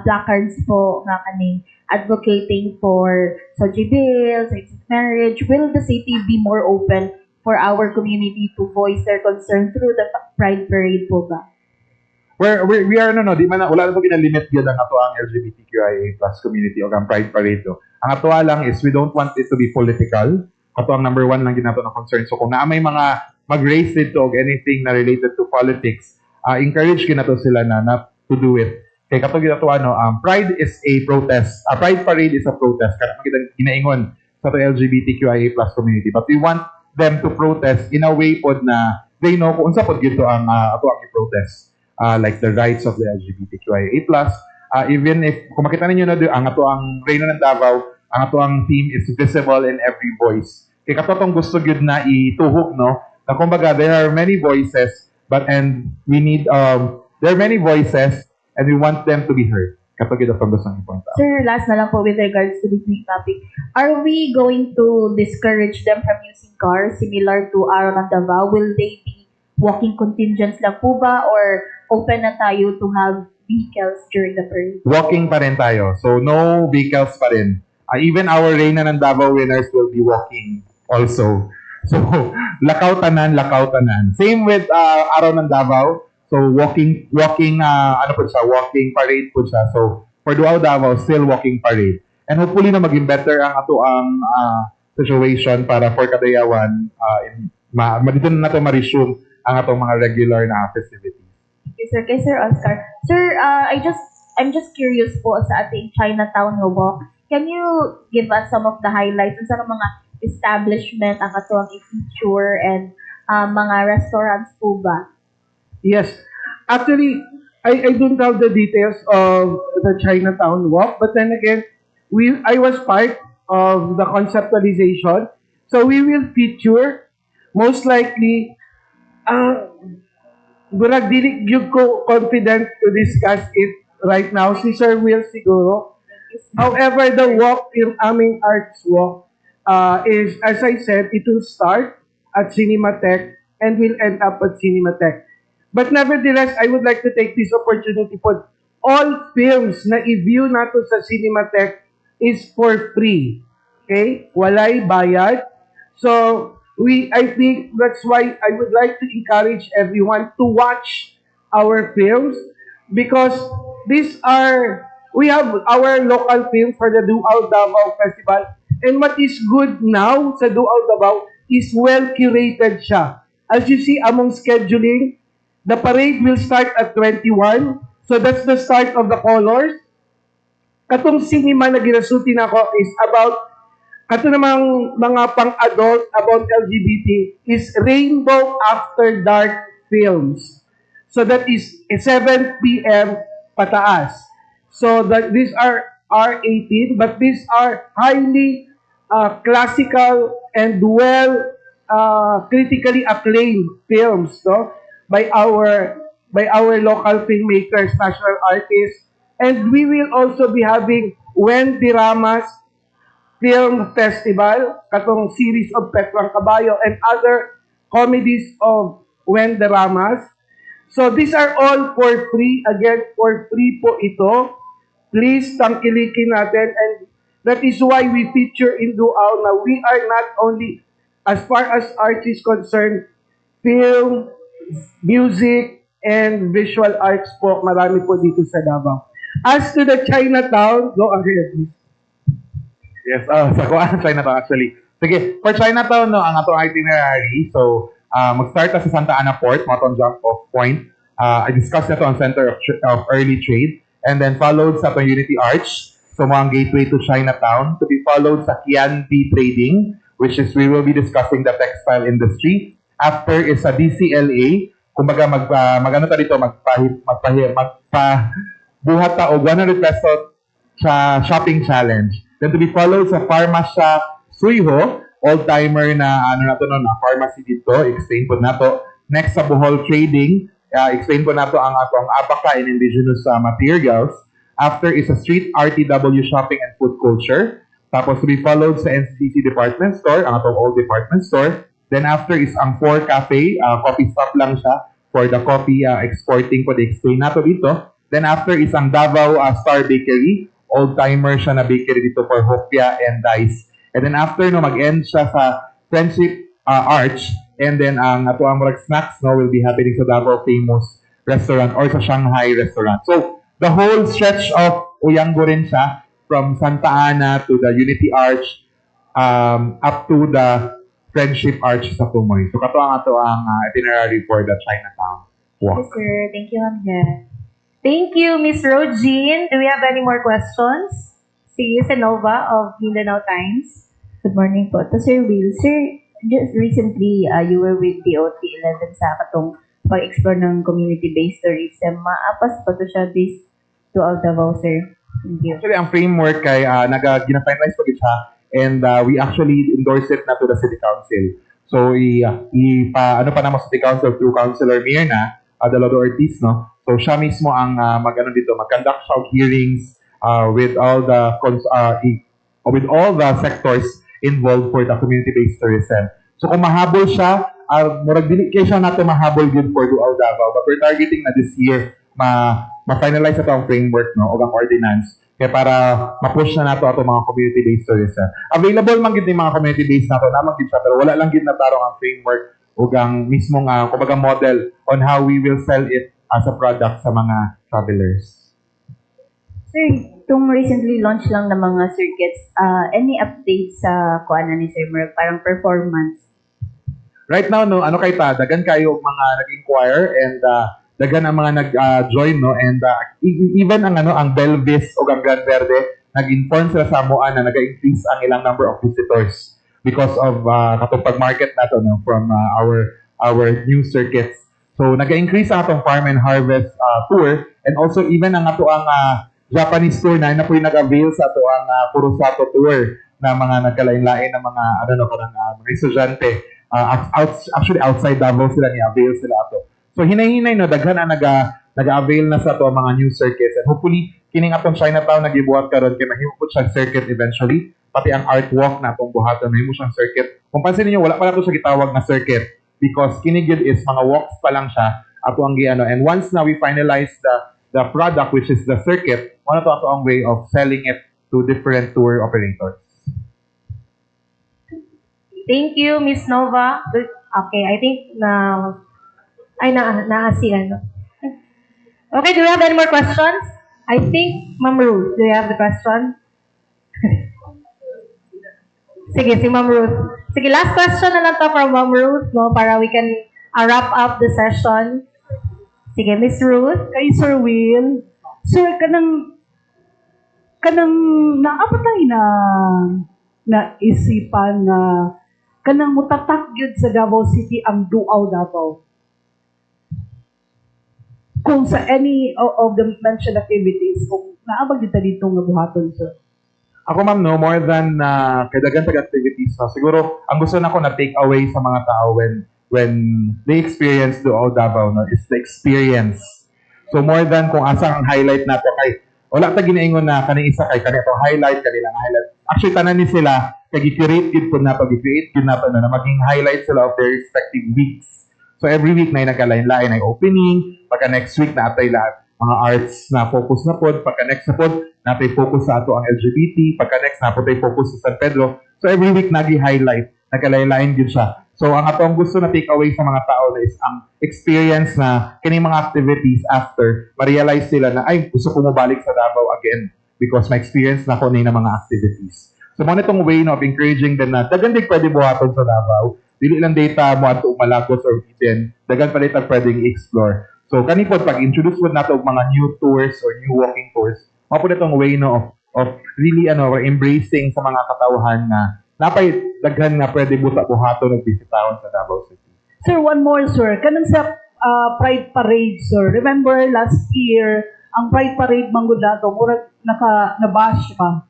placards po nga kaning advocating for SOGI bills, same-sex marriage. Will the city be more open for our community to voice their concern through the Pride Parade po ba? We are di man wala na po gina-limit gyud ang ato ang LGBTQIA+ community o ang Pride Parade do. Ang ato lang is we don't want it to be political. Ato ang number one lang ginato na concern. So kung naamay mga mag-raise dito o anything na related to politics, encourage ginato sila na to do it. Kaya katong ginato Pride is a protest. Pride Parade is a protest. Kana magitang ginaingon sa to LGBTQIA+ community. But we want them to protest in a way pod na they know kung unsa pod gito ang ato ang i-protest. Like the rights of the LGBTQIA+. Even if kung makita ninyo na ang ato ang Reyna ng Davao, ang ato ang theme is visible in every voice. Kaya katotong gusto gyud na ituhog, no? Na kumbaga, there are many voices, there are many voices, and we want them to be heard. Kapag ito pang gusto i-point out. Sir, last na lang po with regards to this new topic. Are we going to discourage them from using cars similar to Aron ng Davao? Will they be walking contingents lang po ba? Or open na tayo to have vehicles during the parade? Walking pa rin tayo. So, no vehicles pa rin. Even our Reyna ng Davao winners will be walking also. So, lakaw tanan. Same with Araw ng Davao. So, walking walking parade po siya. So, for Duao Davao, still walking parade. And hopefully na maging better ang ato ang situation para for Kadayawan, dito na nato ma-resume ang atong mga regular na festivities. Thank you, sir. Kay Sir Oscar. Sir, I'm just curious po sa ating Chinatown nga walk. Can you give us some of the highlights sa mga establishment ang ato ang i-feature and mga restaurants po ba? Yes. Actually, I don't have the details of the Chinatown walk, but then again, I was part of the conceptualization. So we will feature, most likely, burag dili gyud ko confident to discuss it right now. Si Sir Will siguro. However, the walk, yung aming arts walk, is, as I said, it will start at Cinematheque and will end up at Cinematheque. But nevertheless, I would like to take this opportunity for all films na i-view nato sa Cinematheque is for free. Okay? Walay bayad. So, I think that's why I would like to encourage everyone to watch our films because we have our local film for the Duao Davao Festival. And what is good now sa Duao Davao is well-curated siya. As you see among scheduling, the parade will start at 21. So that's the start of the colors. Katong cinema na ginasuti na ko is about, kato namang mga pang-adult about LGBT is Rainbow After Dark films. So that is 7 p.m. pataas. So these are R18, but these are highly classical and critically acclaimed films, no? By our by our local filmmakers, national artists, and we will also be having Wendy Rama's Film Festival, katong series of Petrang Caballo, and other comedies of Wendy Rama's. So these are all for free. Again, for free po ito. Please tangkilikin natin, and that is why we feature in Duao na we are not only, as far as arts is concerned, film, music, and visual arts po. Marami po dito sa Davao. As to the Chinatown, go ahead, please. Yes, sa kuan Chinatown actually. Sige, for Chinatown no, ang atong itinerary. So, mag-start na sa Santa Ana Port, matong jump off point. I discussed na to ang Center of Early Trade, and then followed sa atong Unity Arch, so mga gateway to Chinatown, to be followed sa Kianti Trading, which is we will be discussing the textile industry. After is sa DCLA, kumbaga magano ta dito buhat ta og 100 peso sa shopping challenge. Then to be followed sa Pharmacia Suiho, old-timer na na pharmacy dito, explain po nato. Next sa Bohol Trading, explain po nato ang atong abaca and indigenous materials. After is a street RTW shopping and food culture. Tapos to be followed sa NCDC department store, ang atong old department store. Then after is ang 4 Cafe, coffee stop lang siya for the coffee exporting po, explain nato dito. Then after is ang Davao Star Bakery, old-timer siya na bakery dito for hopia and dice. And then after no, mag-end siya sa Friendship Arch, and then ang ato ang murag snacks no will be happening sa Davao Famous Restaurant or sa Shanghai Restaurant. So the whole stretch of Uyanggo rin siya, from Santa Ana to the Unity Arch up to the Friendship Arch sa Pumoy. So kato ang ato ang itinerary for the Chinatown walk. Yes, sir. Thank you, Ma'am Jen. Thank you, Miss Rogine. Do we have any more questions? Si Senova of Mindanao Times. Good morning po. To Sir Will. Sir, just recently, you were with DOT-11 sa katong pag-explore ng community-based tourism. Maapas pa to siya based to Davao, sir. Thank you. Actually, ang framework kay gina-finalize pa siya, and we actually endorse it na to the City Council. So, ano pa naman sa City Council through Councilor Mirna, Adelado Ortiz, no? So, siya mismo ang mag-conduct siya of hearings with all the sectors involved for the community-based tourism. So, kung mahabol siya, murag dili kay siya natin mahabol good for Duao Davao, but we're targeting na this year ma-finalize ito ang framework no o ang ordinance kaya para ma-push na nato ato mga community-based tourism. Available man gid ni mga community-based nato naman gid siya, pero wala lang gid na tarong ang framework o ang mismong kumbaga model on how we will sell it as a product sa mga travelers. Sir, itong recently launch lang ng mga circuits, any updates sa kuana ni Sir Merv, parang performance? Right now, no, ano kay ta, dagan kayo mga nag-inquire and dagan ang mga nag-join, no, and even ang Belvis o ang Gran Verde, nag-inform sila sa amuan na nag-increase ang ilang number of visitors because of katong pag-market nato no, from our new circuits. So, nag-increase ang atong farm and harvest tour, and also even ang ato ang Japanese tour na po yung nag-avail sa ato ang Purusato tour na mga nagkalain-lain na mga mga estudyante. Actually, outside Davao sila ni-avail sila ato. So, hinay-hinay no, daghan ang nag-avail na sa ato ang mga new circuits, and hopefully, kining atong Chinatown nag-ibuhat karon kay mahimo po siyang circuit eventually, pati ang art walk na atong buhaton mahimo siyang circuit. Kung pansin niyo, wala pa na ito siya gitawag na circuit, because kinigid is mga walks pa lang siya ato ang giano, and once na we finalize the product which is the circuit, ano to ato ang way of selling it to different tour operators. Thank you, Miss Nova. Okay, I think naasiyan. Okay, do we have any more questions? I think, Ma'am Ruth, do you have the question? Sige, si Ma'am Ruth. Sige, last question na lang to from Ma'am Ruth, no, para we can wrap up the session. Sige, Miss Ruth. Kay Sir Will, Sir, kanang naapatay na isipan na kanang mutatak gyud sa Davao City ang Duao Davao. Kung sa any of the mentioned activities, kung naabag dito nga buhaton, sir. Ako ma'am, no, more than kadagan tag activities, no, siguro ang gusto na ko na take away sa mga tao when they experience Duao Davao, no, is the experience. So more than kung asa ang highlight nato kay wala ta ginaingon na kani isa kay kanito highlight kanilang highlight. Actually tanan ni sila kay gi-create gid pud nato na maging highlight sila of their respective weeks. So every week na nagkalain-lain ay opening, pagka next week na atay lahat mga arts na focus na pod, pagka next na pod natay focus sa ato ang LGBT, pagka next na pod tay focus sa San Pedro. So every week nagi-highlight, nagkalain-lain gid siya. So ang atong gusto na take away sa mga tao na is ang experience na kining mga activities after ma-realize sila na ay gusto ko mabalik sa Davao again because ma-experience na ko na mga activities. So mo nitong way no, of encouraging them na dagan din pwede buhaton sa Davao. Dili lang data mo ato Malagos or Eden, dagan pa dita pwedeng i-explore. So kani pod pag-introduce pod nato og mga new tours or new walking tours, mao pod itong way no of really embracing sa mga katawhan na napay daghan nga pwede buhaton og bisitahon sa Davao City. Sir, one more, sir. Kanang sa Pride Parade, sir. Remember last year, ang Pride Parade manggod nato, murag nabash pa.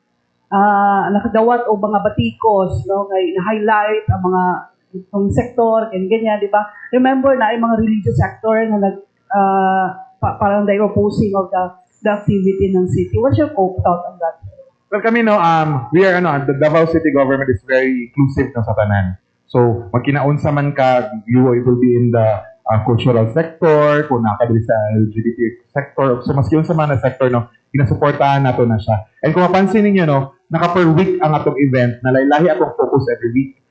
Nakadawat o mga batikos, no, kay na-highlight ang mga itong sektor, ganyan, di ba? Remember na ay mga religious sector na parang they opposing of the activity ng city. What's your thought on that? Well, kami we are the Davao City government is very inclusive no, sa tanan. So, magkinaunsa man ka, you will be in the cultural sector, kung nakadali sa LGBT sector, so maski unsa man na sector no, ginasuportahan nato na siya. And kung mapansin niyo no, naka per week ang atong event, na lahi atong focus every week.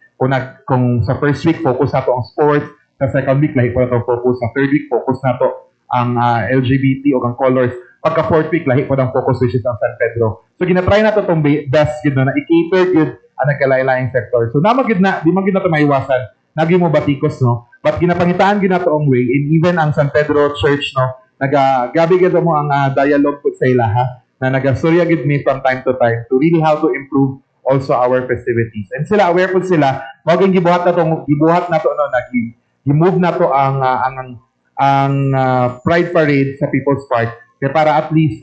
Kung sa first week focus nato ang sports, sa second week lahi po atong focus, sa third week focus nato ang LGBT o ang colors. Pagka fourth week, lahi po ng focus which is ang San Pedro. So, ginatry na ito itong best yun na i-cater yun ang nagkalain-laing sector. So, di man gid na ito maiwasan. Nagi mo batikos, no? But ginapangitaan gid nato ang way, and even ang San Pedro Church, no? Gabi gid mo ang dialogue po sa ilaha, na nagastorya gid me from time to time to really how to improve also our festivities. And sila, aware po sila, maging gibuhat na to, no? Gi-move na to ang Pride Parade sa People's Park. Kaya para at least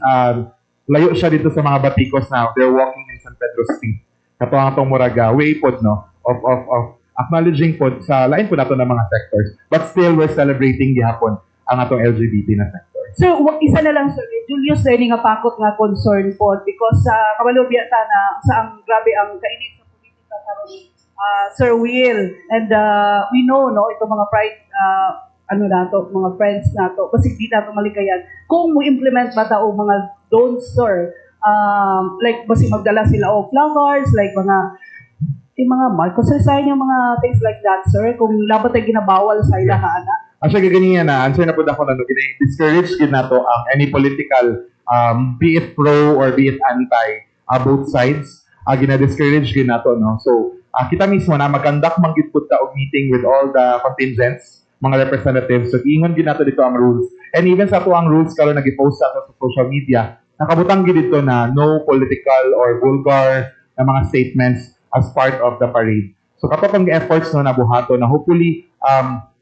layo siya dito sa mga batikos na they're walking in San Pedro Street. Kato ang itong muraga way pod no of acknowledging pod sa lain po nato ng mga sectors. But still we're celebrating gihapon ang atong LGBT na sector. So, isa na lang, sir. Julius, dahil nga pakot nga concern po because sa kabalubya ta na sa ang grabe ang kainit sa politika karon Sir Will, and we know no itong mga pride mga friends nato kasi di nato malikayan kung mo implement ba ta o mga don'ts, sir, like basi magdala sila o flaggers like mga Marcos resign yung mga things like that, sir, kung labat ay ginabawal sa ilaha na. Actually ganyan na answer na pud ako na discourage gid nato ang any political be it pro or be it anti both sides gina-discourage gid nato no. So kita mismo na mag-conduct man gid pud ta og meeting with all the contingents, mga representatives. So, iingon gid nato dito ang rules. And even sa ato ang rules karon nag-post sa social media, nakabutang gid dito na no political or vulgar na mga statements as part of the parade. So, kapag efforts no nabuhato na hopefully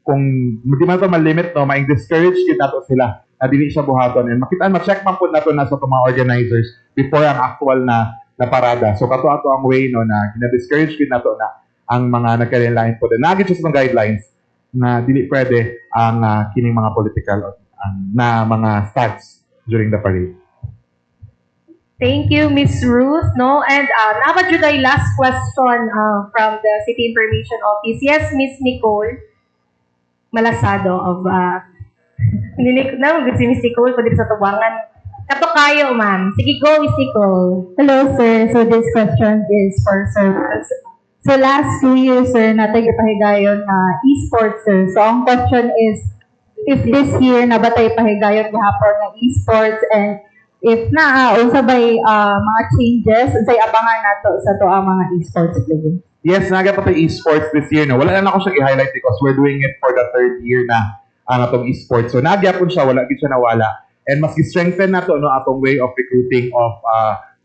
kung di man to ma-limit no, ma-discourage gid nato sila na dili siya buhaton, and ma-check man pud nato na sa mga organizers before ang actual na parada. So, ato ang way no na gina-discourage gid nato na ang mga nagkalain po. Nagit siya sa guidelines na dili pwede ang kining mga political na mga stats during the parade. Thank you, Miss Ruth. No, and dapat jud ay last question from the City Information Office. Yes, Miss Nicole Malasado of si Miss Nicole pwede sa tubangan. Kato kayo, ma'am. Sige, go, Miss Nicole. Hello, sir. So this question is for Sir. So last 2 years, sir, natay pahigayon na esports, sir. So ang question is, if this year nabatay pahigayon gihapon ng esports, and if unsa bay mga changes unsay abangan nato sa to ang mga esports players? Yes, naga pa tayo esports this year no. Wala na ako siya i-highlight because we're doing it for the 3rd year na atong esports. So nagyapon siya, wala gid siya nawala. And mas strengthen nato no atong way of recruiting of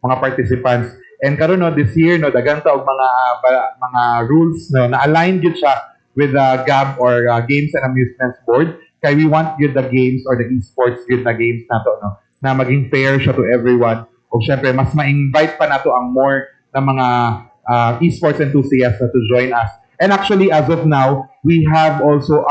mga participants. And karon no this year no daghang ta og mga rules no na align gyud siya with the GAB or Games and Amusements Board. Kay we want gyud the games or the esports gyud na games nato no na maging fair siya to everyone. O syempre mas ma-invite pa nato ang more na mga esports enthusiasts na to join us. And actually, as of now, we have also,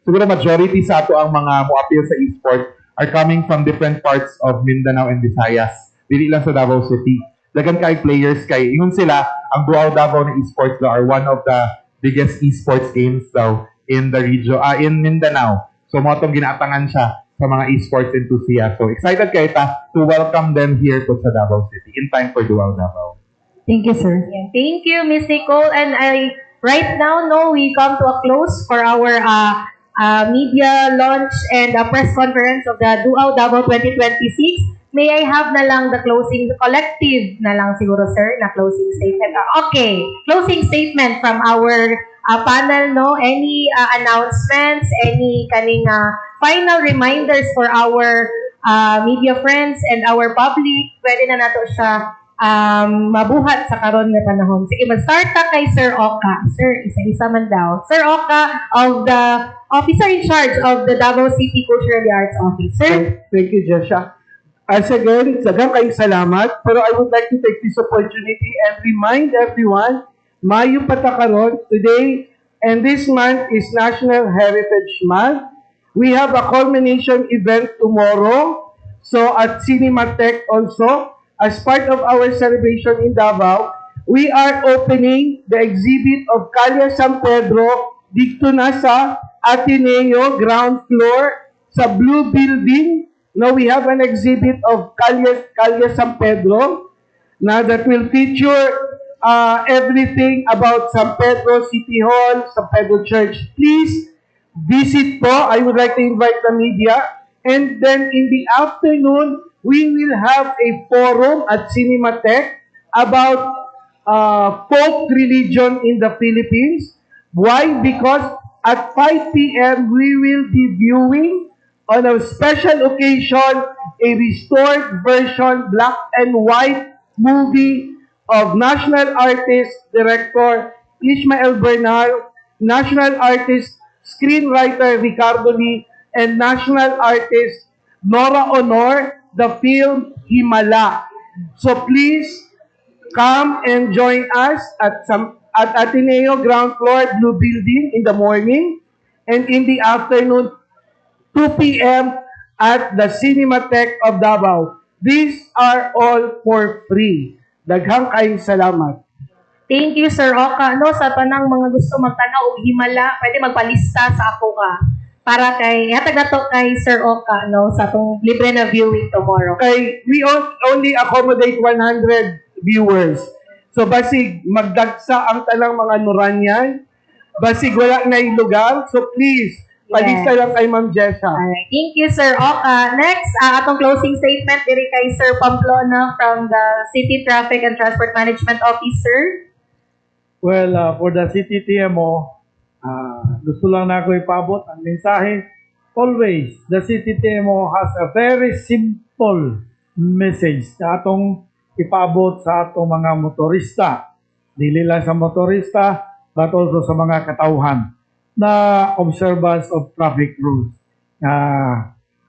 siguro majority sa ato ang mga mo-appeal sa esports are coming from different parts of Mindanao and Visayas. Dili lang sa Davao City. Dagan kay players kay ingon sila ang Dual Davao na esports daw are one of the biggest esports games daw in the region in Mindanao. So mo tong ginaatangan siya sa mga esports enthusiasts. So excited kayo ta to welcome them here to sa Davao City in time for Dual Davao. Thank you, sir. Yeah, thank you, Miss Nicole. And right now, we come to a close for our media launch and press conference of the Dual Davao 2026. May I have na lang the closing, collective na lang siguro, sir, na closing statement. Okay, closing statement from our panel, no? Any announcements, any kaning final reminders for our media friends and our public? Pwede na nato siya mabuhat sa karon nga panahon. Sige, mag-start ta kay Sir Oka. Sir, isa-isa man daw. Sir Oka of the officer in charge of the Davao City Cultural Arts Office. Sir? Thank you, Joshua. As again, daghang kayong salamat. Pero I would like to take this opportunity and remind everyone, Mayo patakaron today, and this month is National Heritage Month. We have a culmination event tomorrow. So at Cinematheque also, as part of our celebration in Davao, we are opening the exhibit of Calle San Pedro dito na sa Ateneo ground floor sa Blue Building. Now we have an exhibit of Calle San Pedro na that will feature everything about San Pedro City Hall, San Pedro Church. Please visit po. I would like to invite the media. And then in the afternoon, we will have a forum at Cinematheque about folk religion in the Philippines. Why? Because at 5 p.m. we will be viewing on a special occasion a restored version black and white movie of national artist director Ishmael Bernal, national artist screenwriter Ricardo Lee, and national artist Nora Honor, the film Himala. So please come and join us at Ateneo ground floor Blue Building in the morning, and in the afternoon 2 p.m. at the Cinematheque of Davao. These are all for free. Daghang kayong salamat. Thank you, Sir Oka. No, sa tanang mga gusto magtanaw og himala, pwede magpalista sa ako ka. Para kay, hatag na to kay Sir Oka, no, sa itong libre na viewing tomorrow. Okay, we only accommodate 100 viewers. So, basig magdagsa ang talang mga Nuranyan. Basig wala na yung lugar. So, please, palista lang kay Ma'am Jessa. Alright, thank you, Sir Oka. Next, atong closing statement diri kay Sir Pamplona from the City Traffic and Transport Management Officer. Well, for the City TMO, gusto lang na ako ipabot ang mensahe. Always, the City TMO has a very simple message na atong ipabot sa atong mga motorista. Dili lang sa motorista, but also sa mga katauhan na observance of traffic rules.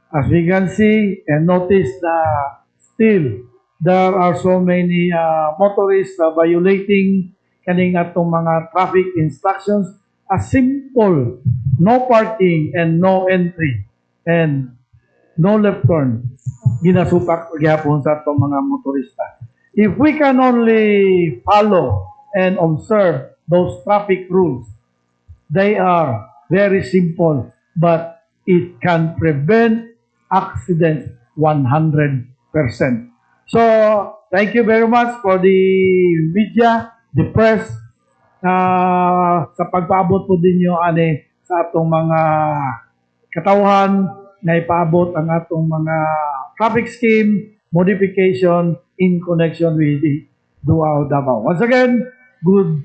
As we can see and notice still there are so many motorists violating kaning atong mga traffic instructions. A simple no parking and no entry and no left turn ginasupak gyapon sa atong mga motorista. If we can only follow and observe those traffic rules, they are very simple, but it can prevent accidents 100%. So, thank you very much for the media, the press, sa pagpaabot po din nyo sa atong mga katauhan na ipaabot ang atong mga traffic scheme modification in connection with the Dual Davao. Once again, good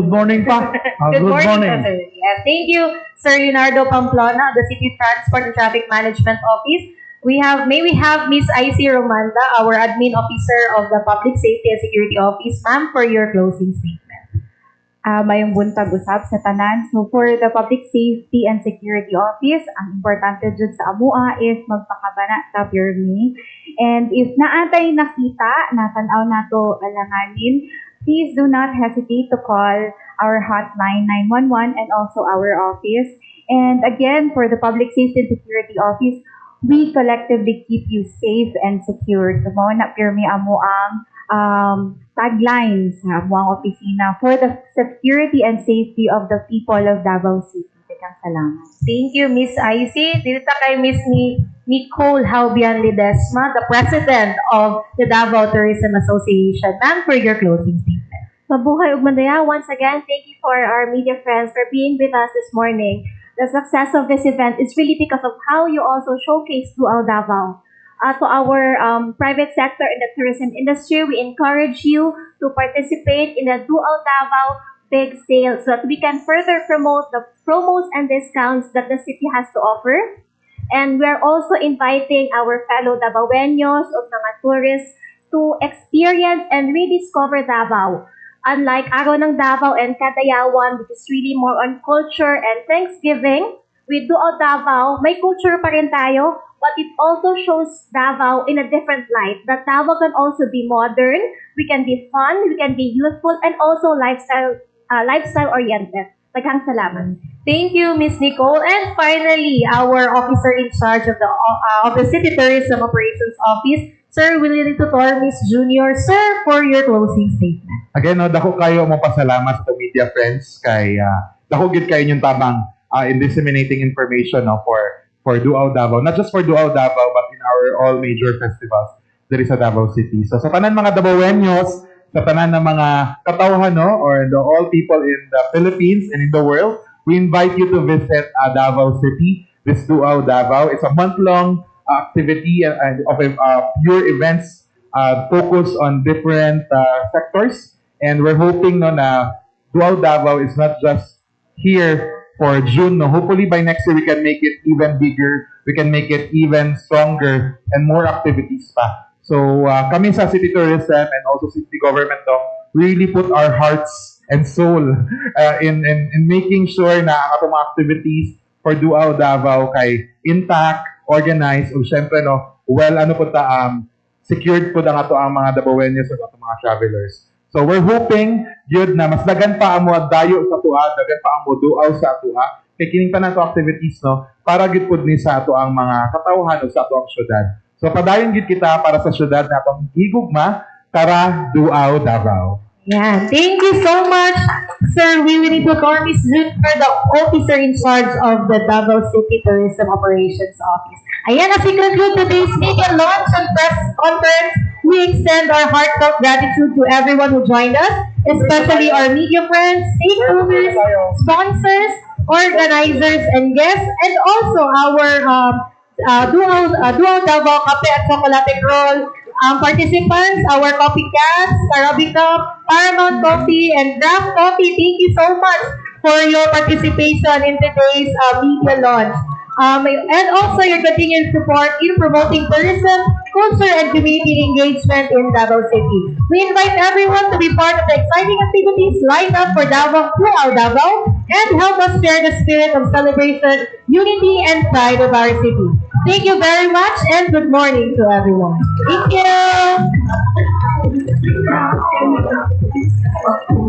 morning pa. Good morning. Sir. Yeah, thank you, Sir Leonardo Pamplona, the City Transport and Traffic Management Office. May we have Miss IC Romanda, our Admin Officer of the Public Safety and Security Office. Ma'am, for your closing statement. Mayong buntag usab sa tanan. So for the Public Safety and Security Office, ang importante jud sa amua is magpakabana ta pirmi. And if naatay nakita, natanaw nato alanganin, please do not hesitate to call our hotline 911 and also our office. And again, for the Public Safety and Security Office, we collectively keep you safe and secure. So, mo na pirmi amo ang tagline sa amo ang opisina for the security and safety of the people of Davao City. Tekang salamat. Thank you, Miss Icy. Dito kay Miss Nicole Halbian Ledesma, the President of the Davao Tourism Association. Ma'am, for your closing statement. Mabuhay ug Mandaya. Once again, thank you for our media friends for being with us this morning. The success of this event is really because of how you also showcase Dual Davao. To our private sector in the tourism industry, we encourage you to participate in the Dual Davao big sale so that we can further promote the promos and discounts that the city has to offer. And we are also inviting our fellow Davaoeños o mga tourists to experience and rediscover Davao. Unlike Araw ng Davao and Kadayawan, which is really more on culture and Thanksgiving, with Dual Davao, may culture pa rin tayo, but it also shows Davao in a different light. That Davao can also be modern, we can be fun, we can be youthful, and also lifestyle-oriented. Daghang salamat. Thank you, Miss Nicole. And finally, our officer in charge of the City Tourism Operations Office, Sir Willie Tutormis Jr. Sir, for your closing statement. Again, no, dako kayo mo pasalamat sa media friends kay dako gid kayo yung tabang in disseminating information no for Dual Davao, not just for Dual Davao but in our all major festivals there is sa Davao City. So sa tanan mga Davaoeños, sa tanan ng mga katawhan no or all people in the Philippines and in the world, we invite you to visit Davao City, this Dual Davao. It's a month-long activity and of pure events focused on different sectors, and we're hoping no na Dual Davao is not just here for June. No, hopefully by next year we can make it even bigger, we can make it even stronger and more activities pa. So kami sa City Tourism and also City Government no, really put our hearts and soul in making sure na ang atong mga activities for Dual Davao kay intact, organized, o syempre no, well ano po secured po ang ato ang mga Davaoeños at ato mga travelers. So we're hoping yun na mas dagan pa amo dayo sa tuwa, dagan pa amo duaw sa tuwa kay kining tanan to activities no para gid pud ni sa ato ang mga katawhan o sa ato ang syudad. So padayon gid kita para sa syudad na atong higugma, tara Dual Davao. Yeah, thank you so much, Sir Willie Tutormis Jr., the officer in charge of the Davao City Tourism Operations Office. Ayan, as we conclude today's media launch and press conference, we extend our heartfelt gratitude to everyone who joined us, especially our media friends, stakeholders, sponsors, organizers, and guests, and also our Dual Davao Kape at Chocolate Roll participants, our copycats, Arabica, Paramount Coffee, and Draft Coffee. Thank you so much for your participation in today's media launch. And also your continued support in promoting tourism, culture, and community engagement in Davao City. We invite everyone to be part of the exciting activities lined up for Dual Davao and help us share the spirit of celebration, unity, and pride of our city. Thank you very much and good morning to everyone. Thank you.